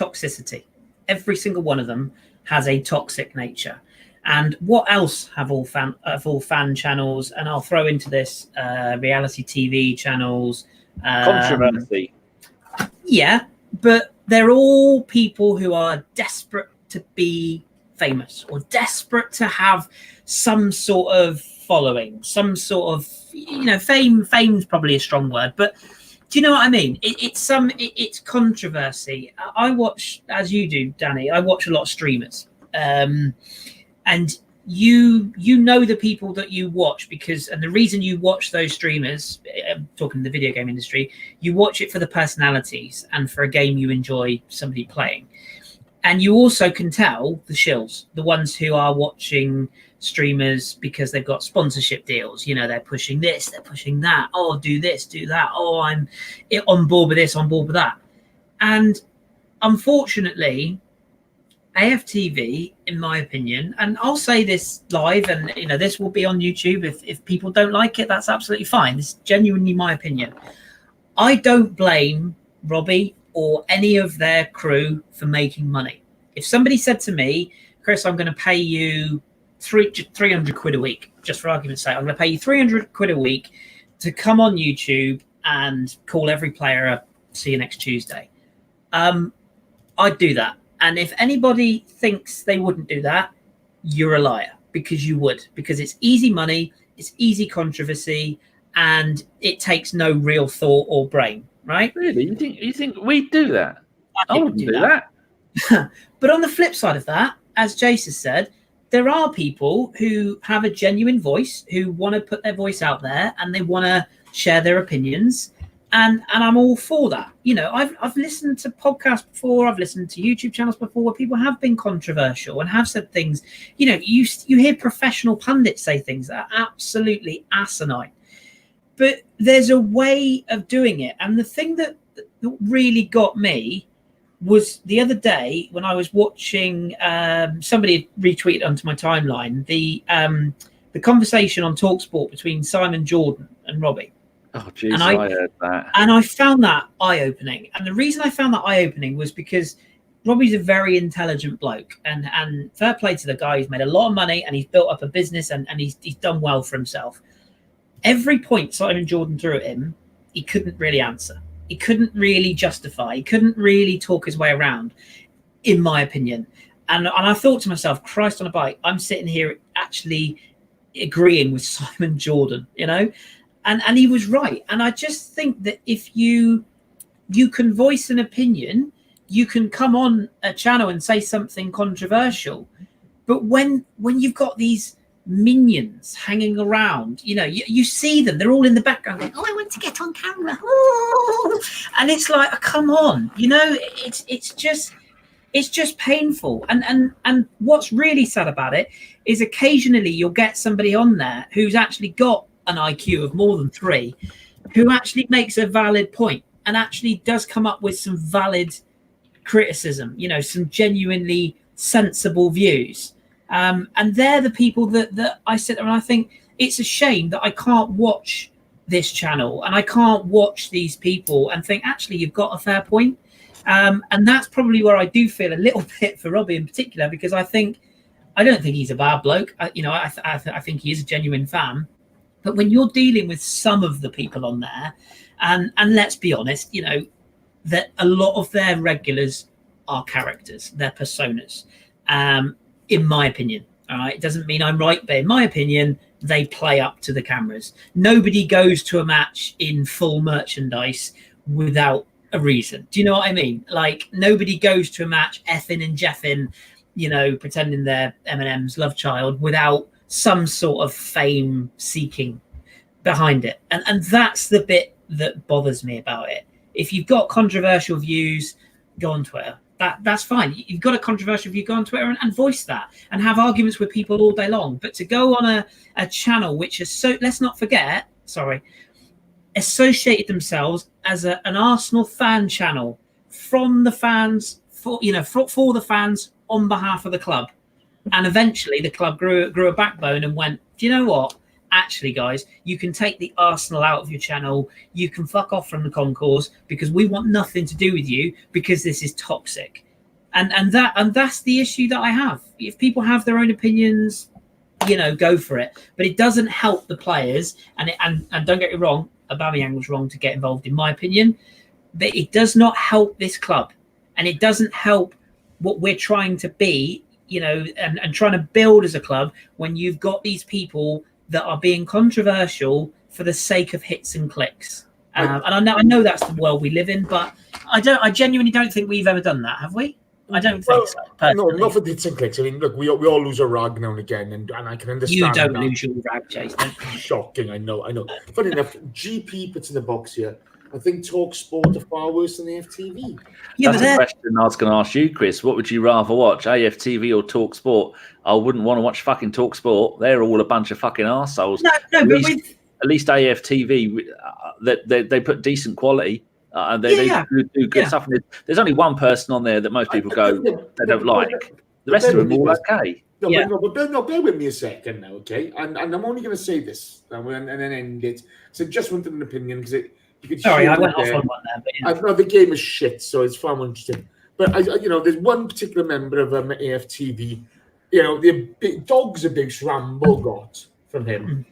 toxicity. Every single one of them has a toxic nature. And what else have all fan channels? And I'll throw into this reality TV channels.
Controversy.
Yeah, but they're all people who are desperate to be famous or desperate to have some sort of following, some sort of, fame's probably a strong word, but do you know what I mean? It's controversy. I watch, as you do, Danny, I watch a lot of streamers. And you know the people that you watch and the reason you watch those streamers, I'm talking the video game industry, you watch it for the personalities and for a game you enjoy somebody playing. And you also can tell the shills, the ones who are watching streamers because they've got sponsorship deals. They're pushing this, they're pushing that. Oh, do this, do that. Oh, I'm on board with this, on board with that. And unfortunately, AFTV, in my opinion, and I'll say this live, and this will be on YouTube. If people don't like it, that's absolutely fine. This is genuinely my opinion. I don't blame Robbie or any of their crew for making money. If somebody said to me, Kris, I'm going to pay you 300 quid a week, just for argument's sake, I'm going to pay you 300 quid a week to come on YouTube and call every player a see you next Tuesday. I'd do that. And if anybody thinks they wouldn't do that, you're a liar, because you would, because it's easy money, it's easy controversy, and it takes no real thought or brain, right?
Really? You think we'd do that? I wouldn't do that.
But on the flip side of that, as Jason said, there are people who have a genuine voice, who want to put their voice out there and they want to share their opinions. And I'm all for that. I've listened to podcasts before. I've listened to YouTube channels before where people have been controversial and have said things. You hear professional pundits say things that are absolutely asinine. But there's a way of doing it. And the thing that really got me was the other day when I was watching, somebody retweeted onto my timeline, the conversation on TalkSport between Simon Jordan and Robbie.
Oh, jeez, I heard that.
And I found that eye-opening. And the reason I found that eye-opening was because Robbie's a very intelligent bloke. And fair play to the guy. He's made a lot of money and he's built up a business and he's done well for himself. Every point Simon Jordan threw at him, he couldn't really answer. He couldn't really justify. He couldn't really talk his way around, in my opinion. And I thought to myself, Christ on a bike, I'm sitting here actually agreeing with Simon Jordan, And he was right. And I just think that if you can voice an opinion, you can come on a channel and say something controversial. But when you've got these minions hanging around, you see them, they're all in the background going, oh, I want to get on camera. Oh. And it's like, oh, come on, it's just painful. And what's really sad about it is occasionally you'll get somebody on there who's actually got an IQ of more than 3, who actually makes a valid point and actually does come up with some valid criticism, some genuinely sensible views. And they're the people that I sit there and I think it's a shame that I can't watch this channel and I can't watch these people and think, actually, you've got a fair point. And that's probably where I do feel a little bit for Robbie in particular, because I don't think he's a bad bloke. I think he is a genuine fan. But when you're dealing with some of the people on there, and let's be honest, that a lot of their regulars are characters, they're personas, in my opinion. All right, it doesn't mean I'm right, but in my opinion, they play up to the cameras. Nobody goes to a match in full merchandise without a reason. Do you know what I mean? Like, nobody goes to a match effing and jeffing, pretending they're Eminem's love child without some sort of fame seeking behind it. And that's the bit that bothers me about it. If you've got controversial views, go on Twitter. That's fine. You've got a controversial view, go on Twitter and voice that and have arguments with people all day long. But to go on a channel which is let's not forget, associated themselves as an Arsenal fan channel from the fans, for the fans on behalf of the club. And eventually the club grew a backbone and went, do you know what? Actually, guys, you can take the Arsenal out of your channel. You can fuck off from the concourse because we want nothing to do with you because this is toxic. and that's the issue that I have. If people have their own opinions, go for it. But it doesn't help the players. And don't get me wrong, Aubameyang was wrong to get involved, in my opinion. But it does not help this club, and it doesn't help what we're trying to be, and trying to build as a club when you've got these people that are being controversial for the sake of hits and clicks. And I know that's the world we live in, but I genuinely don't think we've ever done that, have we? I don't think so. Personally.
No, not for hits and clicks. I mean, look, we all lose a rag now and again, and I can understand.
You don't
that.
lose your rag, Chase.
Shocking, I know. Funny enough, GP puts in the box here. I think Talk Sport are far worse than AFTV.
Yeah, that's the question I was going to ask you, Chris. What would you rather watch, AFTV or Talk Sport? I wouldn't want to watch fucking Talk Sport. They're all a bunch of fucking arseholes.
No,
at least AFTV, they put decent quality. They do good stuff. And there's only one person on there that most people go they don't like. The rest of them are all okay.
No, bear with me a second now, okay? And I'm only going to say this and then end it. So just wanted an opinion because
Sorry, I went off on one there. But
the game is shit, so it's far more interesting. But there's one particular member of AFTV. The big dogs abuse Rambo got from him.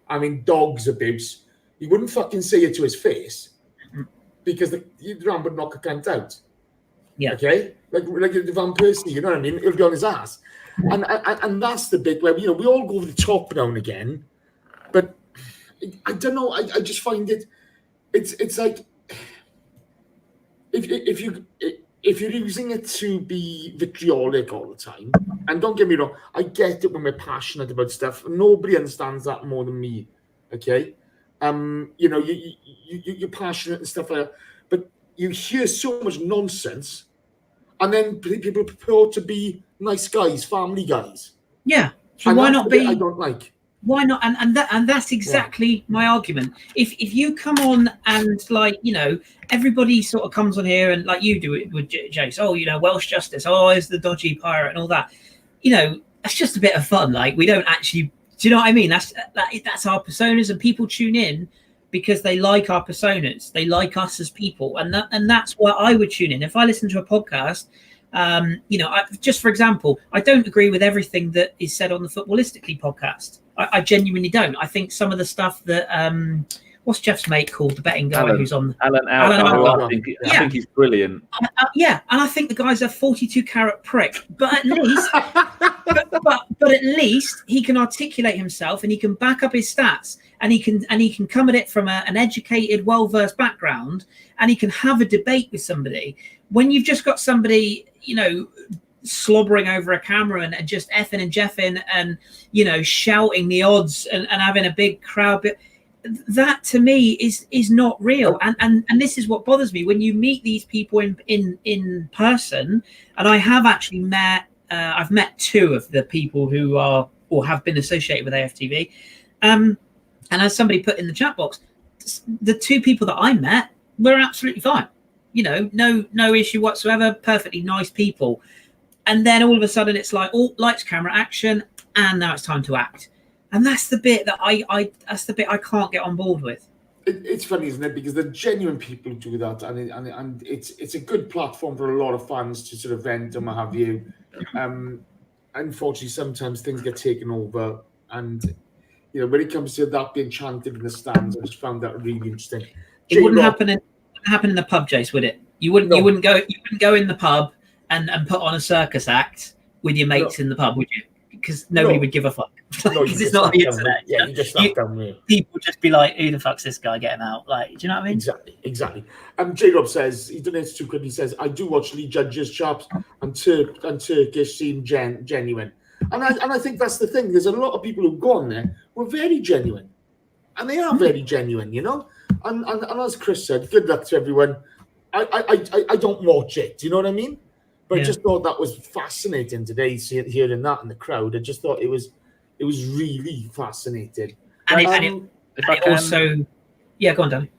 I mean, dogs abuse. He wouldn't fucking say it to his face because the Rambo would knock a cunt out.
Yeah.
Okay. Like Van Persie, you know what I mean? He'll be on his ass, and that's the bit where we all go over the top now and again. But I don't know. I just find it. It's like if you're using it to be vitriolic all the time, and don't get me wrong, I get it when we're passionate about stuff. Nobody understands that more than me. Okay, you're passionate and stuff like that, but you hear so much nonsense, and then people purport to be nice guys, family guys.
Yeah, so why not be?
I don't like.
Why not? And that's exactly my argument. If you come on and everybody sort of comes on here and like you do it with Jace, Welsh Justice, is the dodgy pirate and all that. That's just a bit of fun. Like we don't actually, do you know what I mean? That's our personas, and people tune in because they like our personas. They like us as people, and that's why I would tune in. If I listen to a podcast, just for example, I don't agree with everything that is said on the Footballistically podcast. I genuinely don't. I think some of the stuff that what's Jeff's mate called, the betting guy who's on
Alan. I think he's brilliant.
And I think the guy's a 42-carat prick, but at least, but at least he can articulate himself and he can back up his stats, and he can come at it from an educated, well-versed background, and he can have a debate with somebody. When you've just got somebody, slobbering over a camera and just effing and jeffing and shouting the odds and having a big crowd, but that to me is not real. And this is what bothers me when you meet these people in person. And I have actually met I've met two of the people who are or have been associated with AFTV, and as somebody put in the chat box, the two people that I met were absolutely fine, no issue whatsoever, perfectly nice people. And then all of a sudden it's like, lights, camera, action, and now it's time to act. And that's the bit that I can't get on board with.
It's funny, isn't it? Because the genuine people who do that, and it's a good platform for a lot of fans to sort of vent and what have you. Unfortunately, sometimes things get taken over, and when it comes to that being chanted in the stands, I just found that really interesting.
It wouldn't happen in the pub, Jace, would it? You wouldn't go in the pub and put on a circus act with your mates in the pub, would you? Because nobody would give a fuck. Because it's not the internet.
Yeah, you just sat down there.
People would just be like, who the fuck's this guy? Get him out. Like, do you know what I mean?
Exactly. J-Rob says, he donates too quickly, he says, I do watch Lee Judge's chaps and Turkish seem genuine. And I think that's the thing. There's a lot of people who go on there who are very genuine. And they are very genuine, And as Kris said, good luck to everyone. I don't watch it. Do you know what I mean? But I just thought that was fascinating today, hearing that in the crowd. I just thought it was really fascinating.
And also, go on, Danny.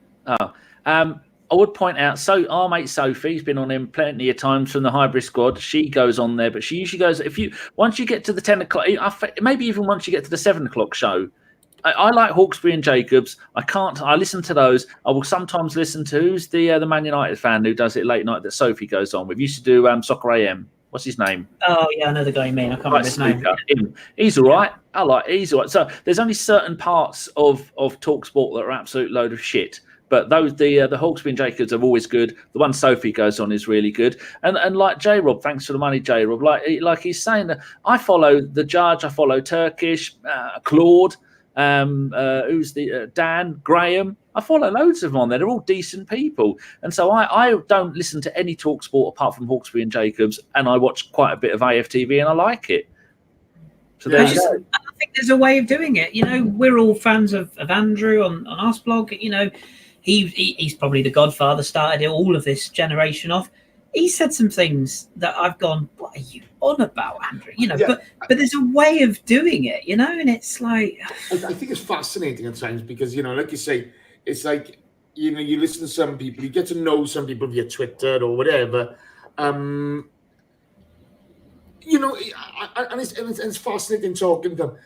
I would point out, so our mate Sophie's been on him plenty of times from the hybrid squad. She goes on there, but she usually goes once you get to the 10 o'clock, maybe even once you get to the 7 o'clock show. I like Hawkesbury and Jacobs. I listen to those. I will sometimes listen to who's the Man United fan who does it late night that Sophie goes on with. Used to do Soccer AM. What's his name?
Oh yeah, I know the guy you mean. I can't remember his name.
Him. He's all right. He's all right. So there's only certain parts of TalkSport that are absolute load of shit. But those the Hawksby and Jacobs are always good. The one Sophie goes on is really good. And like J Rob, thanks for the money, J Rob. Like he's saying that I follow the Judge, I follow Turkish, Claude, who's the Dan, Graham. I follow loads of them on there. They're all decent people. And so I don't listen to any TalkSport apart from Hawksby and Jacobs, and I watch quite a bit of AFTV and I like it. So there you go.
I think there's a way of doing it. We're all fans of Andrew on Arsblog. He's probably the godfather, started all of this generation off. He said some things that I've gone, what are you on about, Andrew? But there's a way of doing it, and it's like...
I think it's fascinating at times because, like you say, it's like, you listen to some people, you get to know some people via Twitter or whatever, and it's fascinating talking to them.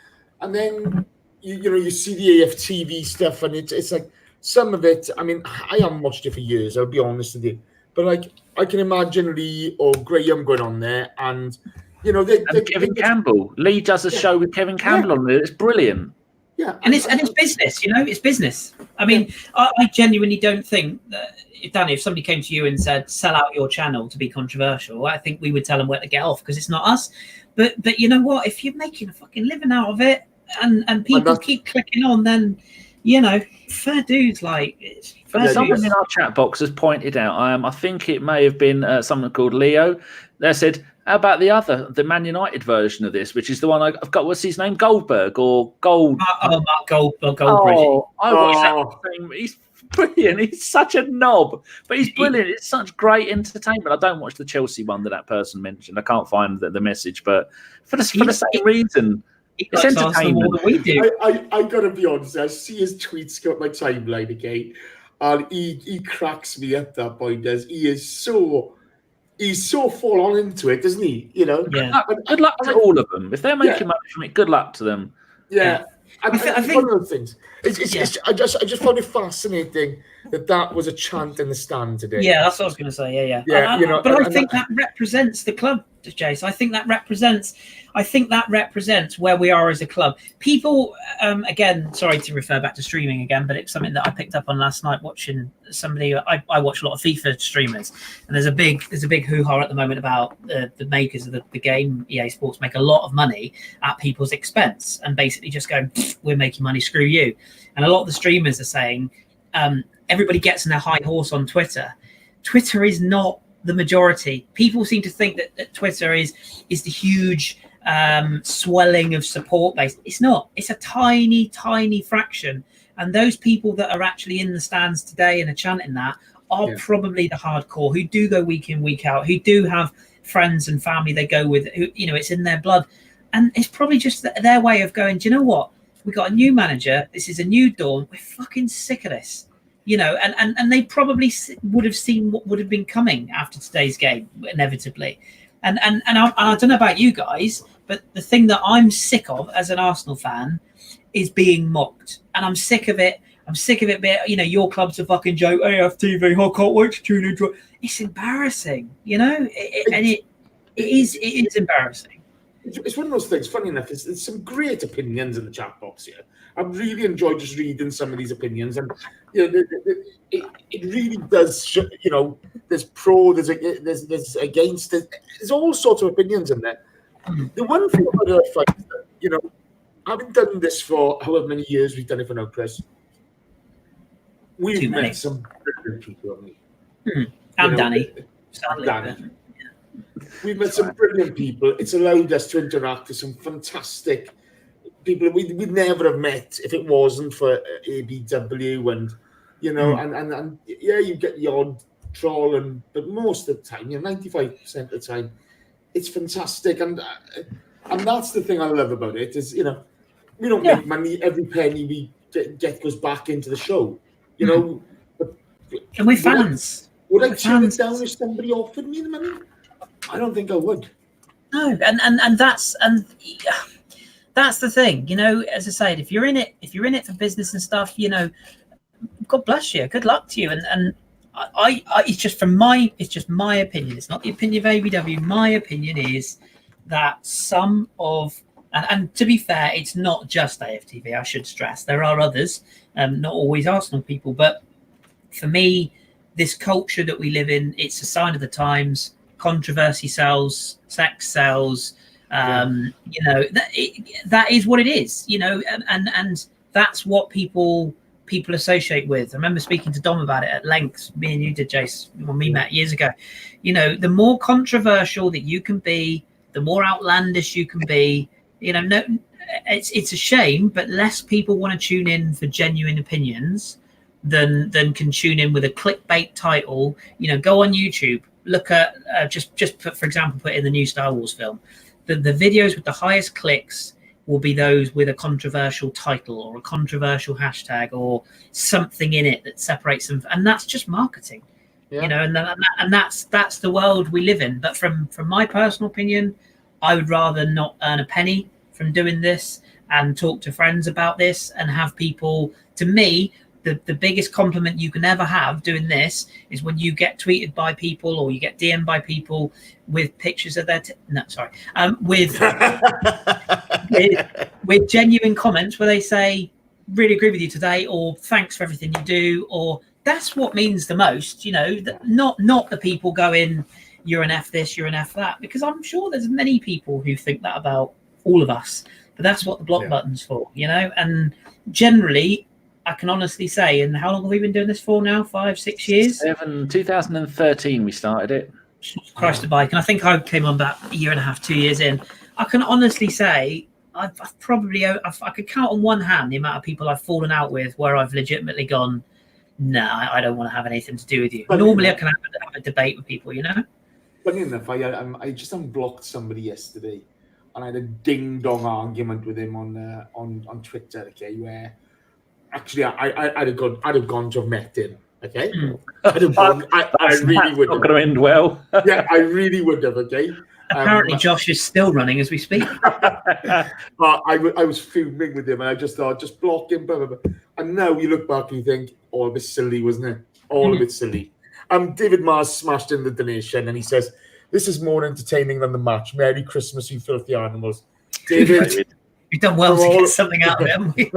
And then, you see the AFTV stuff and it's like, some of it, I mean, I haven't watched it for years, I'll be honest with you. But, like, I can imagine Lee or Graham going on there and,
Kevin Campbell. Lee does a show with Kevin Campbell on there. It's brilliant.
Yeah.
And it's business, it's business. I mean, I genuinely don't think that, Danny, if somebody came to you and said, sell out your channel to be controversial, I think we would tell them where to get off because it's not us. But you know what? If you're making a fucking living out of it and people keep clicking on, then... fair dudes,
Someone in our chat box has pointed out, I think it may have been someone called Leo. They said, how about the Man United version of this, which is the one I've got, what's his name? Goldberg or Gold?
Mark Goldbridge.
I watched that thing. He's brilliant. He's such a knob, but he's brilliant. It's such great entertainment. I don't watch the Chelsea one that person mentioned. I can't find the message, but for the same reason. It's entertainment.
We do.
I gotta be honest. I see his tweets go up my timeline again, and he cracks me up. That boy does. He's so full on into it, doesn't he?
Yeah.
Good luck to all of them. If they're making money from it, good luck to them.
Yeah. I think one of those things. I just found it fascinating that was a chant in the stand today.
Yeah, that's what I was going to say. Yeah. But I think that represents the club, Jace. I think that represents where we are as a club. People, again, sorry to refer back to streaming again, but it's something that I picked up on last night watching somebody. I watch a lot of FIFA streamers, and there's a big hoo-ha at the moment about the makers of the game. EA Sports make a lot of money at people's expense, and basically just going, we're making money, screw you. And a lot of the streamers are saying, everybody gets in their high horse on Twitter. Twitter is not the majority. People seem to think that Twitter is the huge swelling of support base. It's not. It's a tiny, tiny fraction. And those people that are actually in the stands today and are chanting that are probably the hardcore who do go week in, week out, who do have friends and family they go with, who, it's in their blood. And it's probably just their way of going, do you know what? We got a new manager. This is a new dawn. We're fucking sick of this. And they probably would have seen what would have been coming after today's game, inevitably. And I don't know about you guys, but the thing that I'm sick of as an Arsenal fan is being mocked. And I'm sick of it. I'm sick of it. Your club's a fucking joke. AFTV, I can't wait to tune in. It's embarrassing, it is embarrassing.
It's one of those things. Funny enough, there's some great opinions in the chat box here. I've really enjoyed just reading some of these opinions, and it really does. There's pro, there's against. There's all sorts of opinions in there. The one thing about the fight is that, having done this for however many years we've done it for now, Chris, we've met some brilliant people, haven't we?
And Danny. Sadly.
We've met some brilliant people. It's allowed us to interact with some fantastic people we'd never have met if it wasn't for ABW and and you get the odd troll, but most of the time, 95% of the time, it's fantastic, and that's the thing I love about it is we don't make money. Every penny we get goes back into the show, and
we're fans.
Would I turn it down if somebody offered me the money? I don't think I would.
No, and that's the thing, as I said, if you're in it for business and stuff, God bless you, good luck to you. And it's just my opinion. It's not the opinion of ABW. My opinion is that some of, and to be fair, it's not just AFTV. I should stress there are others, not always Arsenal people, but for me, this culture that we live in, it's a sign of the times. Controversy sells, sex sells. You know, that is what it is. You know, and that's what people associate with. I remember speaking to Dom about it at length. Me and you did, Jace, when we met years ago. You know, the more controversial that you can be, the more outlandish you can be. You know, no, it's a shame, but less people want to tune in for genuine opinions than can tune in with a clickbait title. You know, go on YouTube, look at just put, for example, put in the new Star Wars film. The videos with the highest clicks will be those with a controversial title or a controversial hashtag or something in it that separates them, and that's just marketing. You know, and that's the world we live in. But from my personal opinion, I would rather not earn a penny from doing this and talk to friends about this and have people. To me, the biggest compliment you can ever have doing this is when you get tweeted by people or you get DM'd by people with pictures of their with genuine comments where they say, really agree with you today, or thanks for everything you do, or that's what means the most. You know, not the people going, you're an F this, you're an F that, because I'm sure there's many people who think that about all of us, but that's what the block button's for, you know. And generally, I can honestly say, and how long have we been doing this for now? 5-6 years?
2013 we started it.
Christ, the bike. And I think I came on about a year and a half, 2 years in. I can honestly say I've probably, I could count on one hand the amount of people I've fallen out with where I've legitimately gone, no, I don't want to have anything to do with you. Normally I can have a debate with people, you know?
Funny enough, I just unblocked somebody yesterday and I had a ding-dong argument with him on Twitter, okay, where actually I'd have gone to have met him, okay? I really would have.
Not going to end well.
Yeah, I really would have, okay?
Apparently Josh is still running as we speak.
I was fuming with him and I just thought, just block him, blah, blah, blah. And now you look back and you think, all of it silly, wasn't it? All of it silly. David Mars smashed in the donation and he says, this is more entertaining than the match. Merry Christmas, you filthy animals. David,
you've done well to get something out of it, haven't we?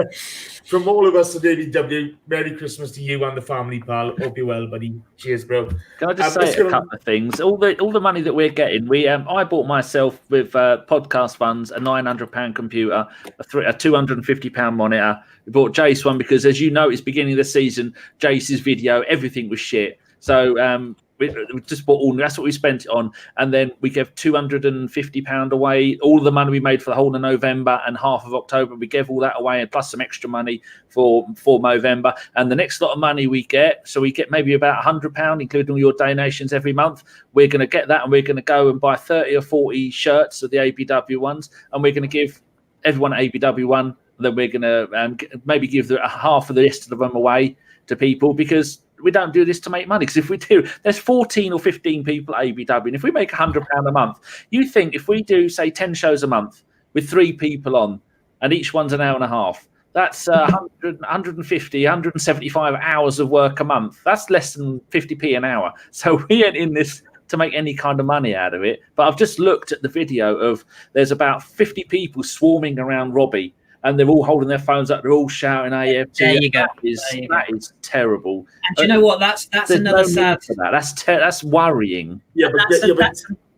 From all of us at ABW, Merry Christmas to you and the family, pal. Hope you're well, buddy. Cheers, bro.
Can I just say a couple of things? All the money that we're getting, I bought myself with podcast funds a £900 computer, a £250 monitor. We bought Jace one because, as you noticed, beginning of the season, Jace's video, everything was shit. So we just bought all. That's what we spent it on, and then we gave £250 away. All the money we made for the whole of November and half of October, we gave all that away, and plus some extra money for November. And the next lot of money we get, so we get maybe about £100, including all your donations every month. We're going to get that, and we're going to go and buy 30 or 40 shirts of the ABW ones, and we're going to give everyone an ABW one. And then we're going to maybe give half of the rest of them away to people, because we don't do this to make money. Because if we do, there's 14 or 15 people at ABW, and if we make £100 a month, you think if we do, say, 10 shows a month with 3 people on, and each one's an hour and a half, that's 150, 175 hours of work a month. That's less than 50p an hour. So we ain't in this to make any kind of money out of it. But I've just looked at the video of, there's about 50 people swarming around Robbie, and they're all holding their phones up. They're all shouting AFT.
There you go.
That is terrible.
And do you know what? That's another sad.
That's worrying.
Yeah,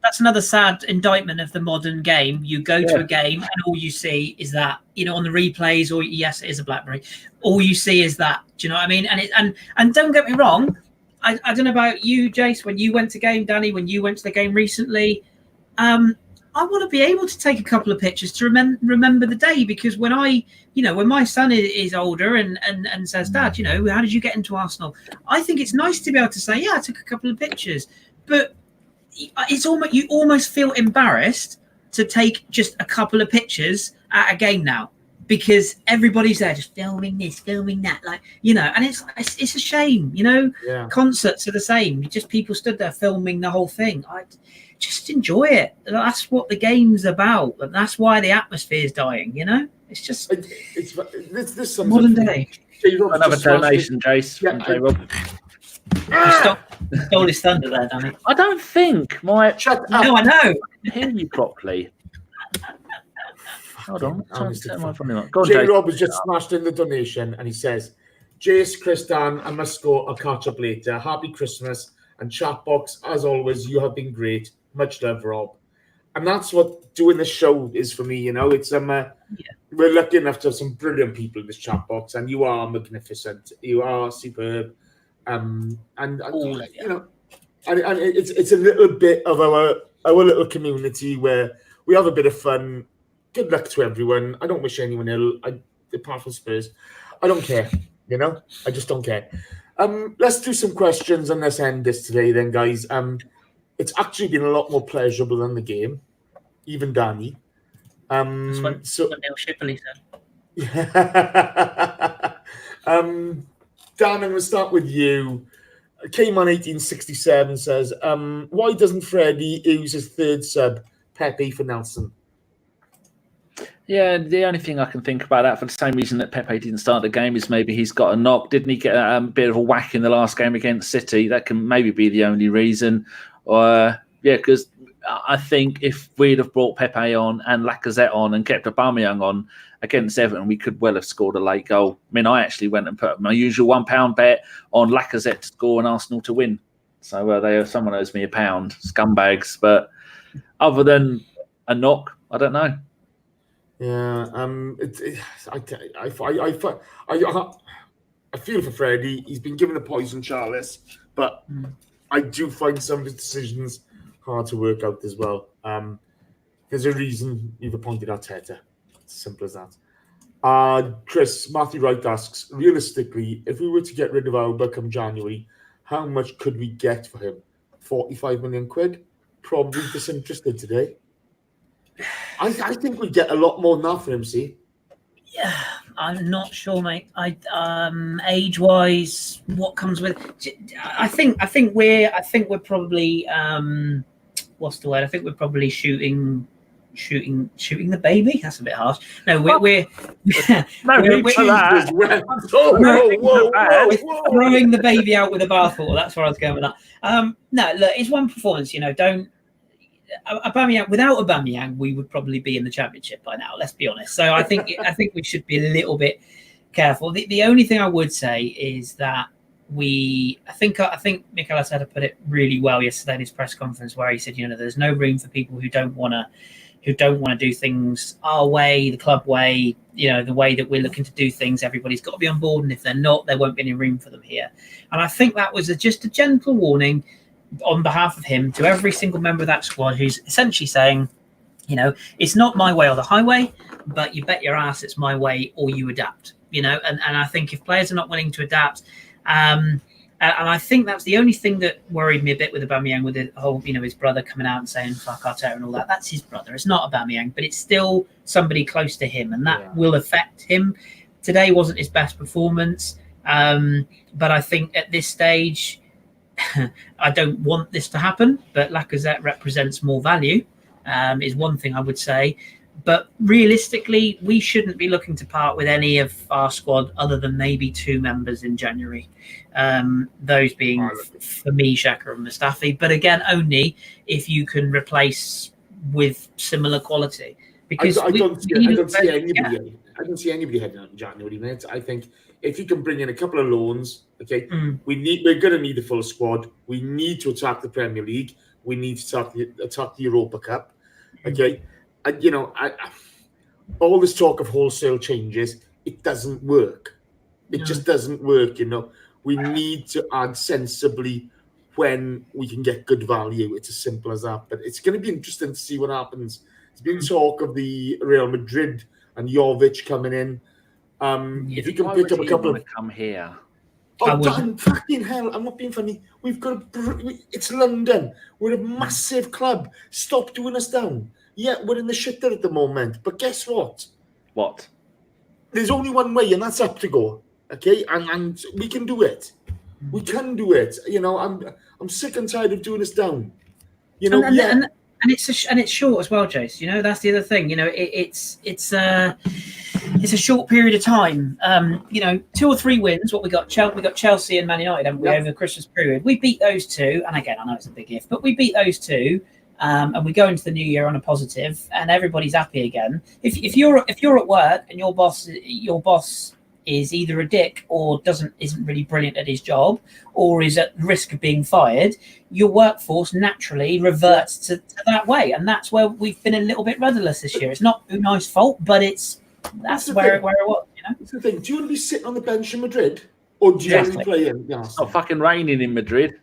that's another sad indictment of the modern game. You go to a game and all you see is that, you know, on the replays, or yes, it is a BlackBerry. All you see is that. Do you know what I mean? And don't get me wrong. I don't know about you, Jace. When you went to game, Danny, when you went to the game recently, I want to be able to take a couple of pictures to remember the day, because when when my son is older and says, Dad, you know, how did you get into Arsenal? I think it's nice to be able to say, yeah, I took a couple of pictures, but it's almost, you almost feel embarrassed to take just a couple of pictures at a game now, because everybody's there just filming this, filming that, like, you know, and it's a shame, you know. Concerts are the same. Just people stood there filming the whole thing. Just enjoy it. That's what the game's about, and that's why the atmosphere is dying. You know, it's just
this
modern day.
Another donation, Jace.
Yeah,
from J. Rob.
You stole his thunder there, Danny.
I don't think my.
Shut up.
No, I know.
I can hear you properly. Hold on. Turn my volume up. Go on,
J.
Jason.
Rob has just smashed in the donation and he says, Jace, Chris, Dan, I must go. I'll catch up later. Happy Christmas. And chat box, as always, you have been great. Much love, Rob. And that's what doing this show is for me, you know. It's we're lucky enough to have some brilliant people in this chat box, and you are magnificent. You are superb. And you know, and it's a little bit of our little community where we have a bit of fun. Good luck to everyone. I don't wish anyone ill. Apart from Spurs, I don't care. You know, I just don't care. Let's do some questions and let's end this today, then, guys. It's actually been a lot more pleasurable than the game, even Danny.
That's what Neil Shipley said.
Dan, I'm going to start with you. K-Man 1867 says, why doesn't Freddie use his third sub, Pepe, for Nelson?
Yeah, the only thing I can think about that for the same reason that Pepe didn't start the game is maybe he's got a knock. Didn't he get a bit of a whack in the last game against City? That can maybe be the only reason. Because I think if we'd have brought Pepe on and Lacazette on and kept Aubameyang on against Everton, we could well have scored a late goal. I mean, I actually went and put my usual £1 bet on Lacazette to score and Arsenal to win. So someone owes me £1, scumbags. But other than a knock, I don't know.
Yeah, I feel for Freddie. He's been given a poison chalice, but I do find some of his decisions hard to work out as well. There's a reason you've appointed Arteta. It's as simple as that. Chris, Matthew Wright asks, realistically, if we were to get rid of Alba come January, how much could we get for him? 45 million quid? Probably disinterested today. I think we'd get a lot more than that for him, see?
Yeah, I'm not sure, mate. Age-wise, what comes with I think we're probably what's the word? I think we're probably shooting the baby. That's a bit harsh. No, we're throwing the baby out with the bathwater. That's where I was going with that. No, look, it's one performance. You know, Aubameyang, without Aubameyang, we would probably be in the Championship by now. Let's be honest. So I think we should be a little bit careful. The only thing I would say is that I think Mikel Arteta put it really well yesterday in his press conference, where he said, you know, there's no room for people who don't want to do things our way, the club way, you know, the way that we're looking to do things. Everybody's got to be on board, and if they're not, there won't be any room for them here. And I think that was just a gentle warning on behalf of him to every single member of that squad, who's essentially saying, you know, it's not my way or the highway, but you bet your ass it's my way or you adapt, you know. And I think if players are not willing to adapt, and I think that's the only thing that worried me a bit with Aubameyang, with the whole, you know, his brother coming out and saying fuck Arteta and all that. That's his brother. It's not Aubameyang, but it's still somebody close to him, and that will affect him. Today wasn't his best performance, but I think at this stage, I don't want this to happen, but Lacazette represents more value, is one thing I would say. But realistically, we shouldn't be looking to part with any of our squad other than maybe two members in January. Those being, for me, Xhaka and Mustafi. But again, only if you can replace with similar quality. Because I don't
see anybody heading out in January, mate. I think if you can bring in a couple of loans, okay, we're going to need a full squad. We need to attack the Premier League. We need to attack the Europa Cup, okay. And you know, all this talk of wholesale changes, it doesn't work. It just doesn't work. You know, we need to add sensibly when we can get good value. It's as simple as that. But it's going to be interesting to see what happens. There's been talk of the Real Madrid and Jovic coming in. If you can pick up a couple of
come here.
Oh, damn, fucking hell. I'm not being funny. It's London. We're a massive club. Stop doing us down. Yeah, we're in the shitter at the moment. But guess what?
What?
There's only one way, and that's up to go. Okay? And we can do it. We can do it. You know, I'm sick and tired of doing us down. You know, and
it's short as well, Jace. You know, that's the other thing. You know, it's it's a short period of time. 2 or 3 wins. What we got? We got Chelsea and Man United, haven't we, over the Christmas period? We beat those 2, and again, I know it's a big if, but we beat those 2, and we go into the new year on a positive, and everybody's happy again. If you're at work and your boss is either a dick or isn't really brilliant at his job, or is at risk of being fired, your workforce naturally reverts to that way, and that's where we've been a little bit rudderless this year. It's not Unai's fault, but that's where it was.
That's the thing. Do you want to be sitting on the bench in Madrid, or do you want to be playing?
It's not fucking raining in Madrid.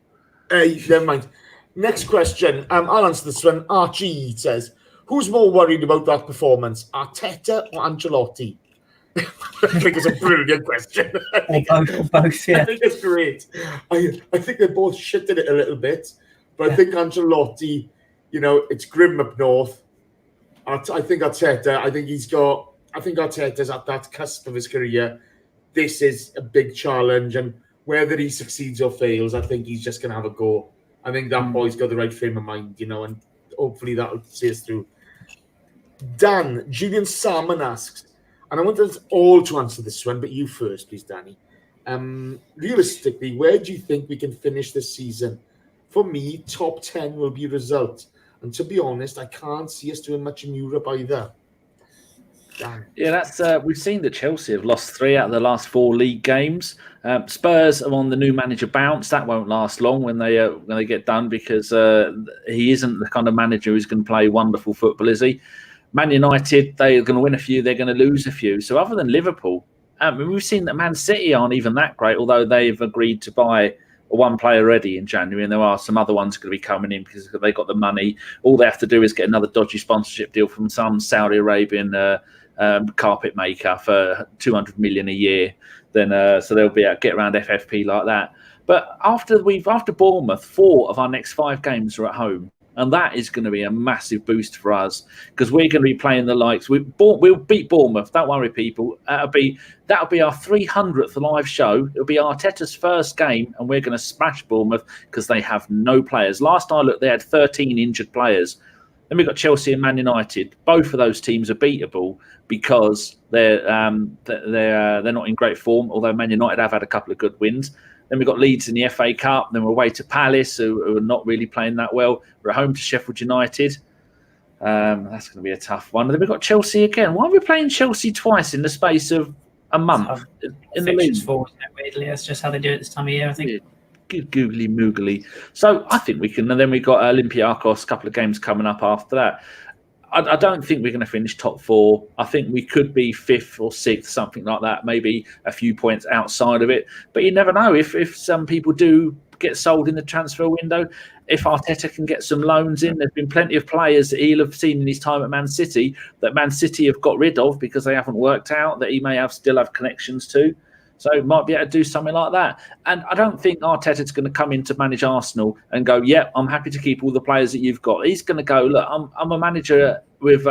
Never mind. Next question. I'll answer this one. Archie says, "Who's more worried about that performance, Arteta or Ancelotti?" I think it's a brilliant question.
Or both, yeah.
I think it's great. I think they're both shitting it a little bit, but I think Ancelotti, it's grim up north. I think Arteta, I think Arteta's at that cusp of his career. This is a big challenge, and whether he succeeds or fails, I think he's just going to have a go. I think that boy's got the right frame of mind, and hopefully that'll see us through. Dan, Julian Salmon asks, and I want us all to answer this one, but you first, please, Danny. Realistically, where do you think we can finish this season? For me, top 10 will be result. And to be honest, I can't see us doing much in Europe either. Dan.
Yeah, that's we've seen that Chelsea have lost 3 out of the last 4 league games. Spurs are on the new manager bounce. That won't last long when they get done, because he isn't the kind of manager who's going to play wonderful football, is he? Man United, they're going to win a few, they're going to lose a few. So other than Liverpool, we've seen that Man City aren't even that great, although they've agreed to buy one player already in January, and there are some other ones going to be coming in because they've got the money. All they have to do is get another dodgy sponsorship deal from some Saudi Arabian carpet maker for 200 million a year. Then so they'll be able to get around FFP like that. But after Bournemouth, 4 of our next 5 games are at home. And that is going to be a massive boost for us, because we're going to be playing the likes. We'll beat Bournemouth. Don't worry, people. That'll be our 300th live show. It'll be Arteta's first game, and we're going to smash Bournemouth because they have no players. Last I looked, they had 13 injured players. Then we've got Chelsea and Man United. Both of those teams are beatable because they're not in great form. Although Man United have had a couple of good wins. Then we've got Leeds in the FA Cup. Then we're away to Palace, who are not really playing that well. We're at home to Sheffield United. That's going to be a tough one. And then we've got Chelsea again. Why are we playing Chelsea twice in the space of a month in the league?
Weirdly, that's just how they do it this time of year, I think.
Yeah. Googly moogly. So I think we can. And then we've got Olympiacos, a couple of games coming up after that. I don't think we're going to finish top 4. I think we could be 5th or 6th, something like that, maybe a few points outside of it. But you never know. If some people do get sold in the transfer window, if Arteta can get some loans in, there's been plenty of players that he'll have seen in his time at Man City that Man City have got rid of because they haven't worked out, that he may still have connections to. So might be able to do something like that. And I don't think Arteta's going to come in to manage Arsenal and go, yeah, I'm happy to keep all the players that you've got. He's going to go, look, I'm a manager with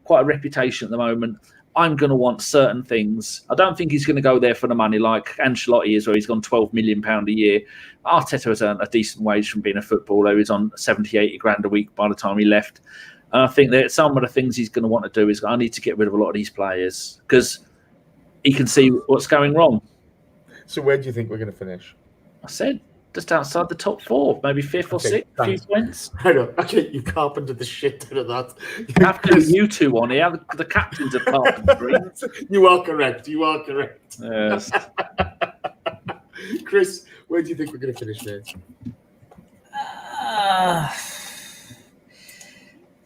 quite a reputation at the moment. I'm going to want certain things. I don't think he's going to go there for the money like Ancelotti is, where he's gone £12 million a year. Arteta has earned a decent wage from being a footballer. He was on 70, 80 grand a week by the time he left. And I think that some of the things he's going to want to do is I need to get rid of a lot of these players because he can see what's going wrong.
So where do you think we're going to finish?
I said just outside the top 4, maybe 5th or 6th, a few points.
I know. Okay, you carpentered the shit out of that.
After you 2 on here, the captains of carpentry.
You are correct.
Yes.
Kris, where do you think we're going to finish there?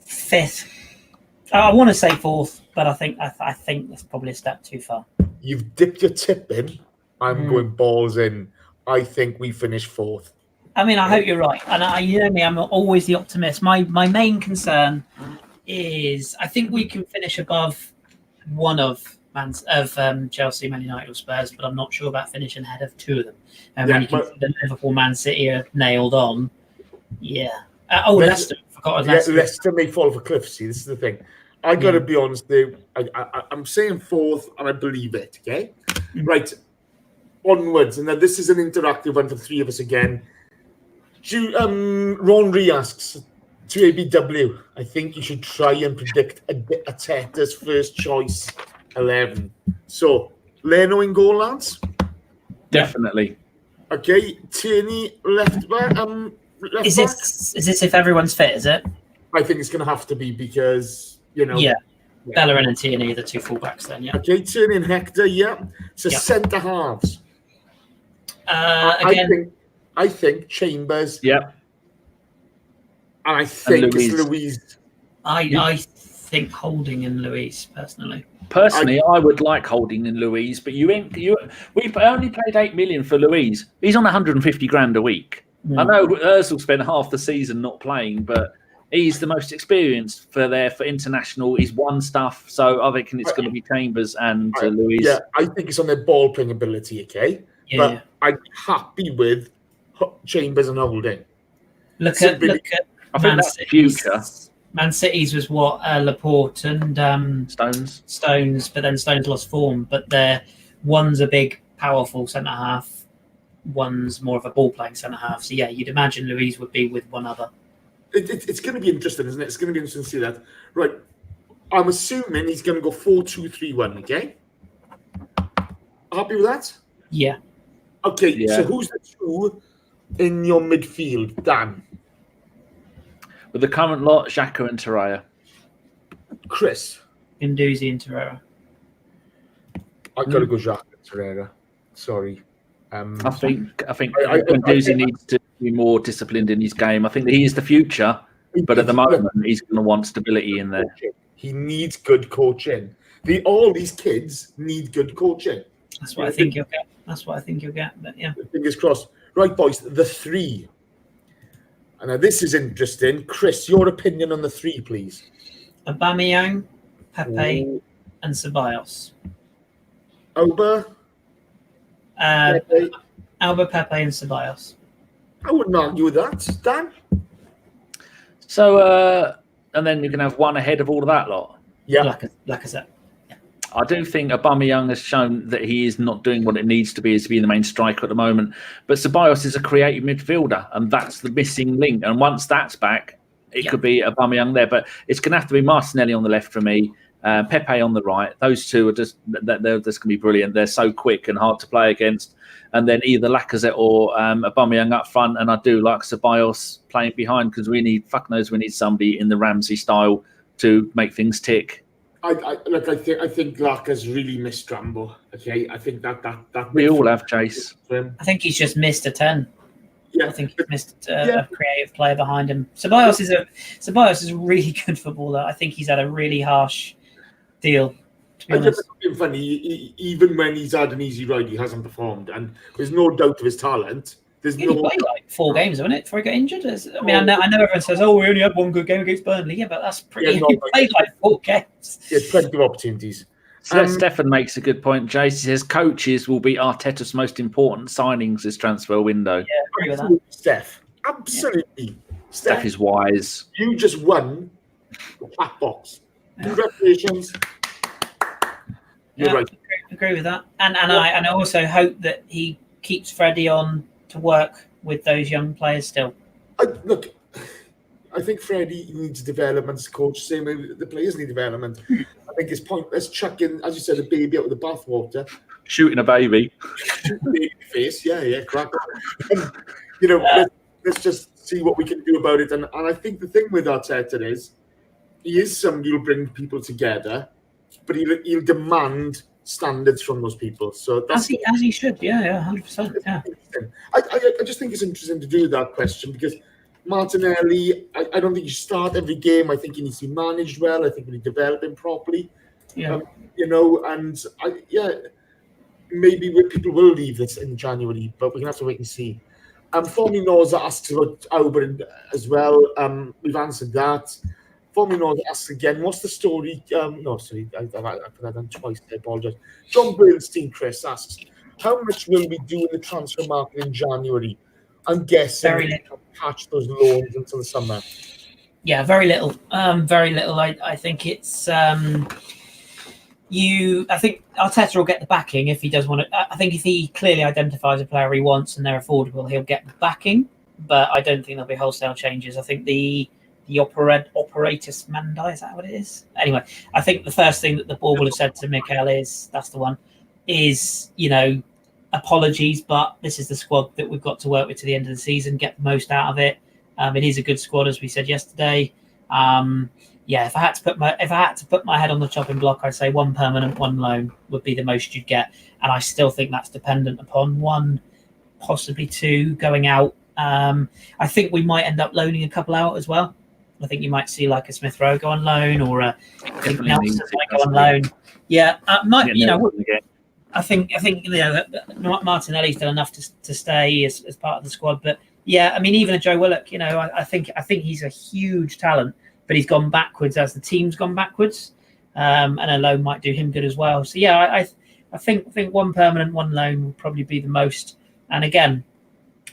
5th. I want to say 4th, but I think that's probably a step too far.
You've dipped your tip in. I'm going balls in. I think we finish 4th.
I mean, I hope you're right. And you know me, I'm always the optimist. My main concern is I think we can finish above one of Chelsea, Man United, or Spurs, but I'm not sure about finishing ahead of 2 of them. And when you consider Liverpool, Man City are nailed on, yeah. Leicester.
Leicester may fall off a cliff. See, this is the thing. I got to be honest. I'm saying 4th, and I believe it. Okay, right. Onwards, and now this is an interactive one for 3 of us again. Ron Ree asks to ABW, I think you should try and predict Arteta's first choice 11. So, Leno in goal, lads?
Definitely.
Okay, Tierney left back. Left
Is
back?
this if everyone's fit? Is it?
I think it's going to have to be because,
Yeah. Bellerin and Tierney are the two fullbacks then, yeah.
Okay, Tierney and Hector, yeah. So centre halves.
Again,
I think Chambers.
Yeah.
And I think
Luiz.
it's Luiz.
I think Holding and Luiz personally.
Personally, I would like Holding and Luiz, but we only paid 8 million for Luiz. He's on 150 grand a week. I know Ozil spent half the season not playing, but he's the most experienced for international. He's won stuff, so I reckon it's going to be Chambers and Luiz.
Yeah, I think it's on their ball playing ability, okay?
Yeah,
but I'm happy with Chambers and Holding.
Look at
I think that's the future.
Man City's was what Laporte and
Stones,
but then Stones lost form. But one's a big, powerful centre half, one's more of a ball playing centre half. So yeah, you'd imagine Luiz would be with one other.
It's going to be interesting, isn't it? It's going to be interesting to see that. Right, I'm assuming he's going to go 4-2-3-1. Okay, happy with that?
Yeah.
Okay,
Yeah.
So who's the two in your midfield, Dan?
With the current lot, Xhaka and Torreira.
Kris.
Guendouzi and Torreira.
I got to go Xhaka and Torreira. Sorry.
I think Guendouzi needs to be more disciplined in his game. I think that he is the future, but at the moment he's going to want stability in there.
He needs good coaching. All these kids need good coaching.
That's what I think you'll get. But yeah.
Fingers crossed. Right, boys, the three. And now this is interesting. Kris, your opinion on the three, please.
Aubameyang, Pepe, and Ceballos.
Pepe.
Pepe, and Ceballos.
I wouldn't argue with that, Dan.
So, and then you can have one ahead of all of that lot.
Yeah.
Lacazette.
I do think Aubameyang has shown that he is not doing what it needs to be the main striker at the moment. But Ceballos is a creative midfielder, and that's the missing link. And once that's back, it could be Aubameyang there. But it's going to have to be Martinelli on the left for me, Pepe on the right. Those two are they're just going to be brilliant. They're so quick and hard to play against. And then either Lacazette or Aubameyang up front. And I do like Ceballos playing behind because we need somebody in the Ramsey style to make things tick.
I think Lacaz's really missed Rambo. Okay, I think that
we all have, Chase.
I think he's just missed a 10.
Yeah,
I think he's missed a creative player behind him. Ceballos is a really good footballer. I think he's had a really harsh deal. To be honest,
it's funny. Even when he's had an easy ride, he hasn't performed, and there's no doubt of his talent.
He played like 4 games, wasn't it, before he got injured? I mean, I know everyone says, "Oh, we only had 1 good game against Burnley." Yeah, but that's pretty. He played like 4 games.
He had plenty of opportunities.
So Stefan makes a good point, Jace. He says coaches will be Arteta's most important signings this transfer window.
Yeah, I agree with that.
Steph. Absolutely.
Yeah.
Steph is wise.
You just won the chat box. Congratulations. You're right.
I agree with that. And I also hope that he keeps Freddie on to work with those young players still.
I think Freddie needs development as a coach, same way the players need development. I think it's pointless chucking, as you said, a baby out of the bathwater.
Shooting a baby.
Shooting a baby in the face, yeah, crack on. Let's just see what we can do about it. And I think the thing with Arteta is, he is somebody who'll bring people together, but he'll demand standards from those people. So that's
as he should, 100%. Yeah.
I just think it's interesting to do that question because Martinelli, I don't think he should start every game. I think he needs to be managed well. I think we need to develop him properly.
Yeah.
Maybe people will leave this in January, but we're gonna have to wait and see. Forminoza asks about Albert as well. We've answered that. Forminoza asks again, what's the story? I put that on twice. I apologize. John Bernstein, Kris asks, how much will we do in the transfer market in January? I'm guessing
very little.
Catch those loans until the summer.
Yeah, very little. Very little. I think it's I think Arteta will get the backing if he does want to. I think if he clearly identifies a player he wants and they're affordable, he'll get the backing. But I don't think there'll be wholesale changes. I think the the operatus mandi, is that what it is? Anyway, I think the first thing that the board will have said to Mikel is, that's the one, is, apologies, but this is the squad that we've got to work with to the end of the season, get the most out of it. It is a good squad, as we said yesterday. If I had to put my head on the chopping block, I'd say 1 permanent, 1 loan would be the most you'd get. And I still think that's dependent upon 1, possibly 2 going out. I think we might end up loaning a couple out as well. I think you might see like a Smith Rowe go on loan, or a Nelson might go on loan. Yeah, I think Martinelli's done enough to stay as part of the squad. But yeah, I mean, even a Joe Willock, I think he's a huge talent, but he's gone backwards as the team's gone backwards, and a loan might do him good as well. So yeah, I think 1 permanent, 1 loan will probably be the most. And again,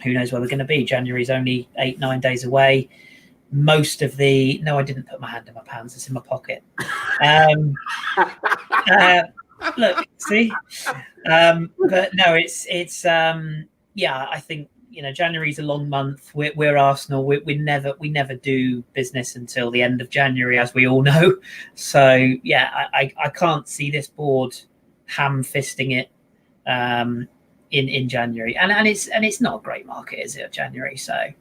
who knows where we're going to be? January's only 8-9 days away. Most of the I didn't put my hand in my pants; it's in my pocket. Look, see, but no, it's I think January's a long month. We're Arsenal. We never do business until the end of January, as we all know. So yeah, I can't see this board ham-fisting it in January, and it's not a great market, is it, January? So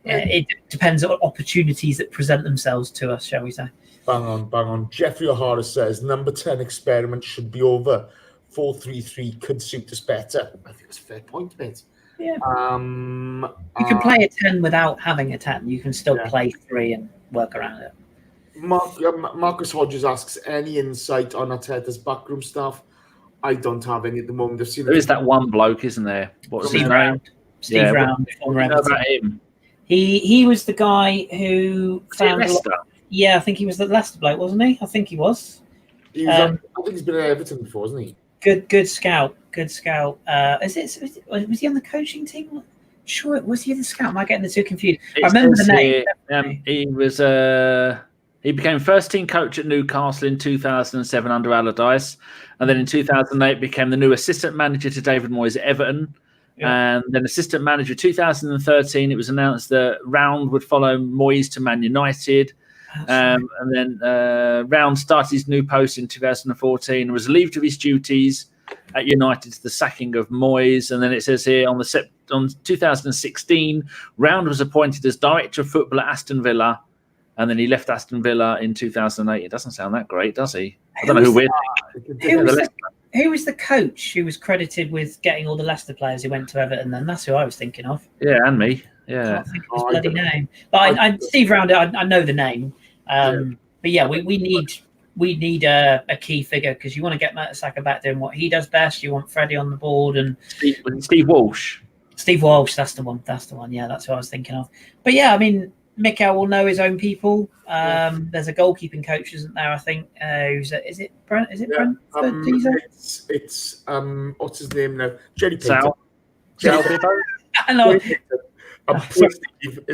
it depends on opportunities that present themselves to us, shall we say?
Bang on. Jeffrey O'Hara says number 10 experiment should be over. 4-3-3 could suit us better. I think that's a fair point, mate.
Yeah. You can play a 10 without having a 10. You can still play 3 and work around it.
Marcus Hodges asks, any insight on Arteta's backroom staff? I don't have any at the moment.
There is that one bloke, isn't there? What's his name?
Steve Round.
What about him?
He was the guy who found
Leicester.
Yeah, I think he was the Leicester bloke, wasn't he? I think he was.
I think he's been at Everton before, hasn't he?
Good scout. Was he on the coaching team? Sure, was he the scout? Am I getting the two confused? I remember the name.
He was. He became first team coach at Newcastle in 2007 under Allardyce, and then in 2008 became the new assistant manager to David Moyes at Everton. Yeah. And then assistant manager 2013, it was announced that Round would follow Moyes to Man United. And then Round started his new post in 2014 and was relieved of his duties at United to the sacking of Moyes. And then it says here on 2016, Round was appointed as director of football at Aston Villa. And then he left Aston Villa in 2008. It doesn't sound that great, does he? I don't know who we're...
Who was the coach who was credited with getting all the Leicester players who went to Everton? Then that's who I was thinking of.
Yeah, and me. Yeah,
I can't think of his bloody name. But Steve Round, I know the name. But yeah, we need a key figure, because you want to get Mertesacker back doing what he does best. You want Freddie on the board and
Steve Walsh.
Steve Walsh, that's the one. Yeah, that's who I was thinking of. But yeah, I mean, Mikel will know his own people. There's a goalkeeping coach, isn't there? I think. Is it Brent? Is it Brent?
It's what's his name now? Jerry Peter.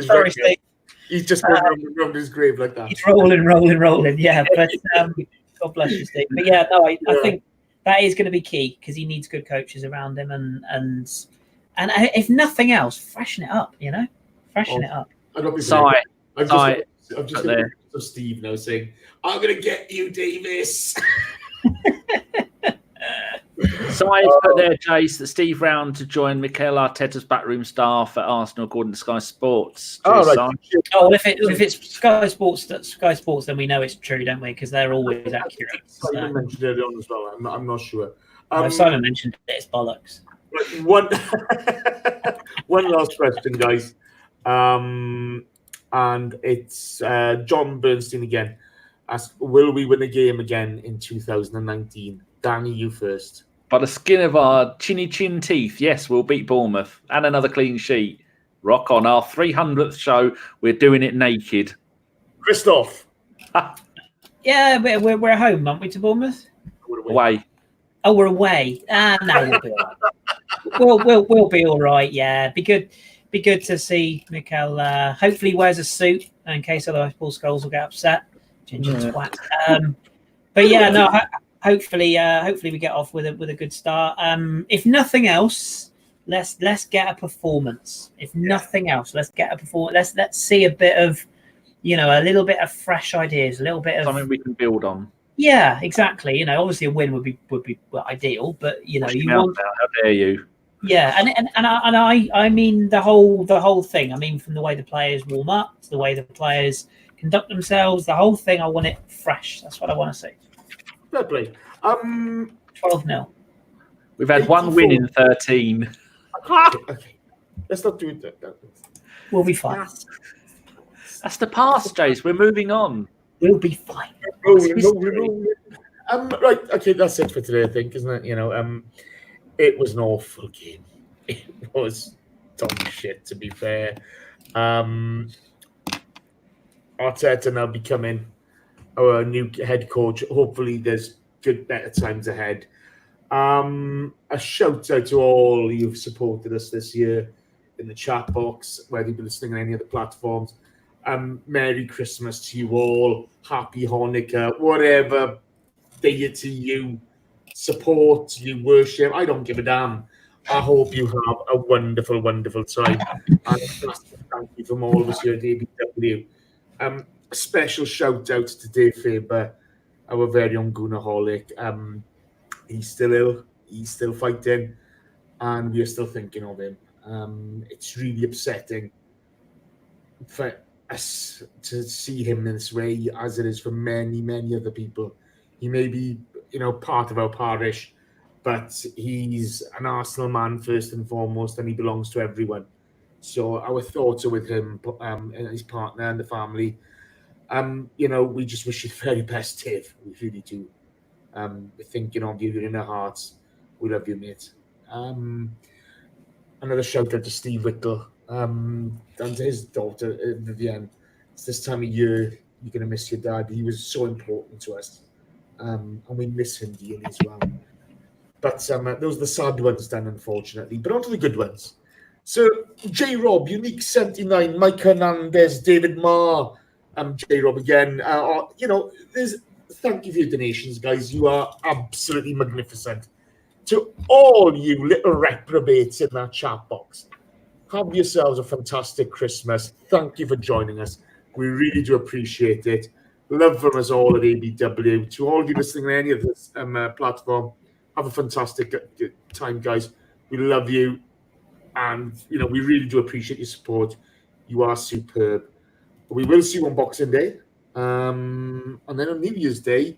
Sorry, Steve.
He's just going around his grave like that.
He's rolling. Yeah, but God bless you, Steve. But yeah, no, I think that is going to be key, because he needs good coaches around him, and if nothing else, freshen it up. Freshen it up.
I've just of Steve now saying, "I'm going to get you, Davis."
So I put there, Jace, that Steve Round to join Mikel Arteta's backroom staff at Arsenal, according to Sky Sports.
Right. Oh, if it's Sky Sports, then we know it's true, don't we? Because they're always accurate.
Simon mentioned it on as well. I'm not sure.
Simon mentioned it's bollocks.
One last question, guys. And it's John Bernstein again. Ask, will we win a game again in 2019? Danny, you first.
By the skin of our chinny chin teeth, yes, we'll beat Bournemouth and another clean sheet. Rock on. Our 300th show, we're doing it naked.
Christoph.
Yeah, we're at home, aren't we, to Bournemouth?
Away.
Oh, we're away. No, we'll be all right. We'll be all right. Yeah, be good to see Mikel. Hopefully, wears a suit in case otherwise Paul Scholes will get upset. Ginger twat. But yeah, no. Hopefully we get off with a good start. If nothing else, let's get a performance. If nothing else, let's get a performance. Let's see a bit of a little bit of fresh ideas, a little bit of
something we can build on.
Yeah, exactly. Obviously a win would be ideal, but you want.
How dare you?
Yeah, and I mean the whole thing. I mean, from the way the players warm up to the way the players conduct themselves, the whole thing. I want it fresh. That's what I want to see.
Fair play.
12-0.
We've had 1 win in 13.
Okay. Let's not do it.
We'll be fine.
That's the past, Jace. We're moving on.
We'll be fine.
Right. Okay, that's it for today, I think, isn't it? It was an awful game. It was dog shit, to be fair. Arteta now becoming our new head coach. Hopefully, there's better times ahead. A shout out to all you've supported us this year in the chat box, whether you've been listening on any other platforms. Merry Christmas to you all. Happy Hanukkah. Whatever deity you support, you worship, I don't give a damn. I hope you have a wonderful, wonderful time. And thank you from all of us here at ABW. A special shout out to Dave Faber, our very own Goonerholic. He's still ill, he's still fighting, and we are still thinking of him. It's really upsetting for us to see him in this way, as it is for many, many other people. He may be, part of our parish, but he's an Arsenal man first and foremost, and he belongs to everyone. So our thoughts are with him and his partner and the family. We just wish you the very best, Dave. We really do. We're thinking of you in our hearts. We love you, mate. Another shout out to Steve Whittle and to his daughter, Vivienne. It's this time of year you're going to miss your dad. He was so important to us. And we miss him dearly as well. But those are the sad ones done, unfortunately. But on to the good ones. So, J. Rob, Unique 79, Mike Hernandez, David Marr, J. Rob again. Thank you for your donations, guys. You are absolutely magnificent. To all you little reprobates in that chat box, have yourselves a fantastic Christmas. Thank you for joining us. We really do appreciate it. Love from us all at ABW. To all of you listening on any of this platform, have a fantastic time, guys. We love you. And, we really do appreciate your support. You are superb. We will see you on Boxing Day. And then on New Year's Day,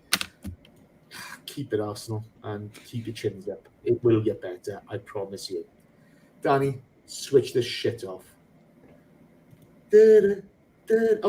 keep it Arsenal and keep your chins up. It will get better, I promise you. Danny, switch this shit off. Oh, no.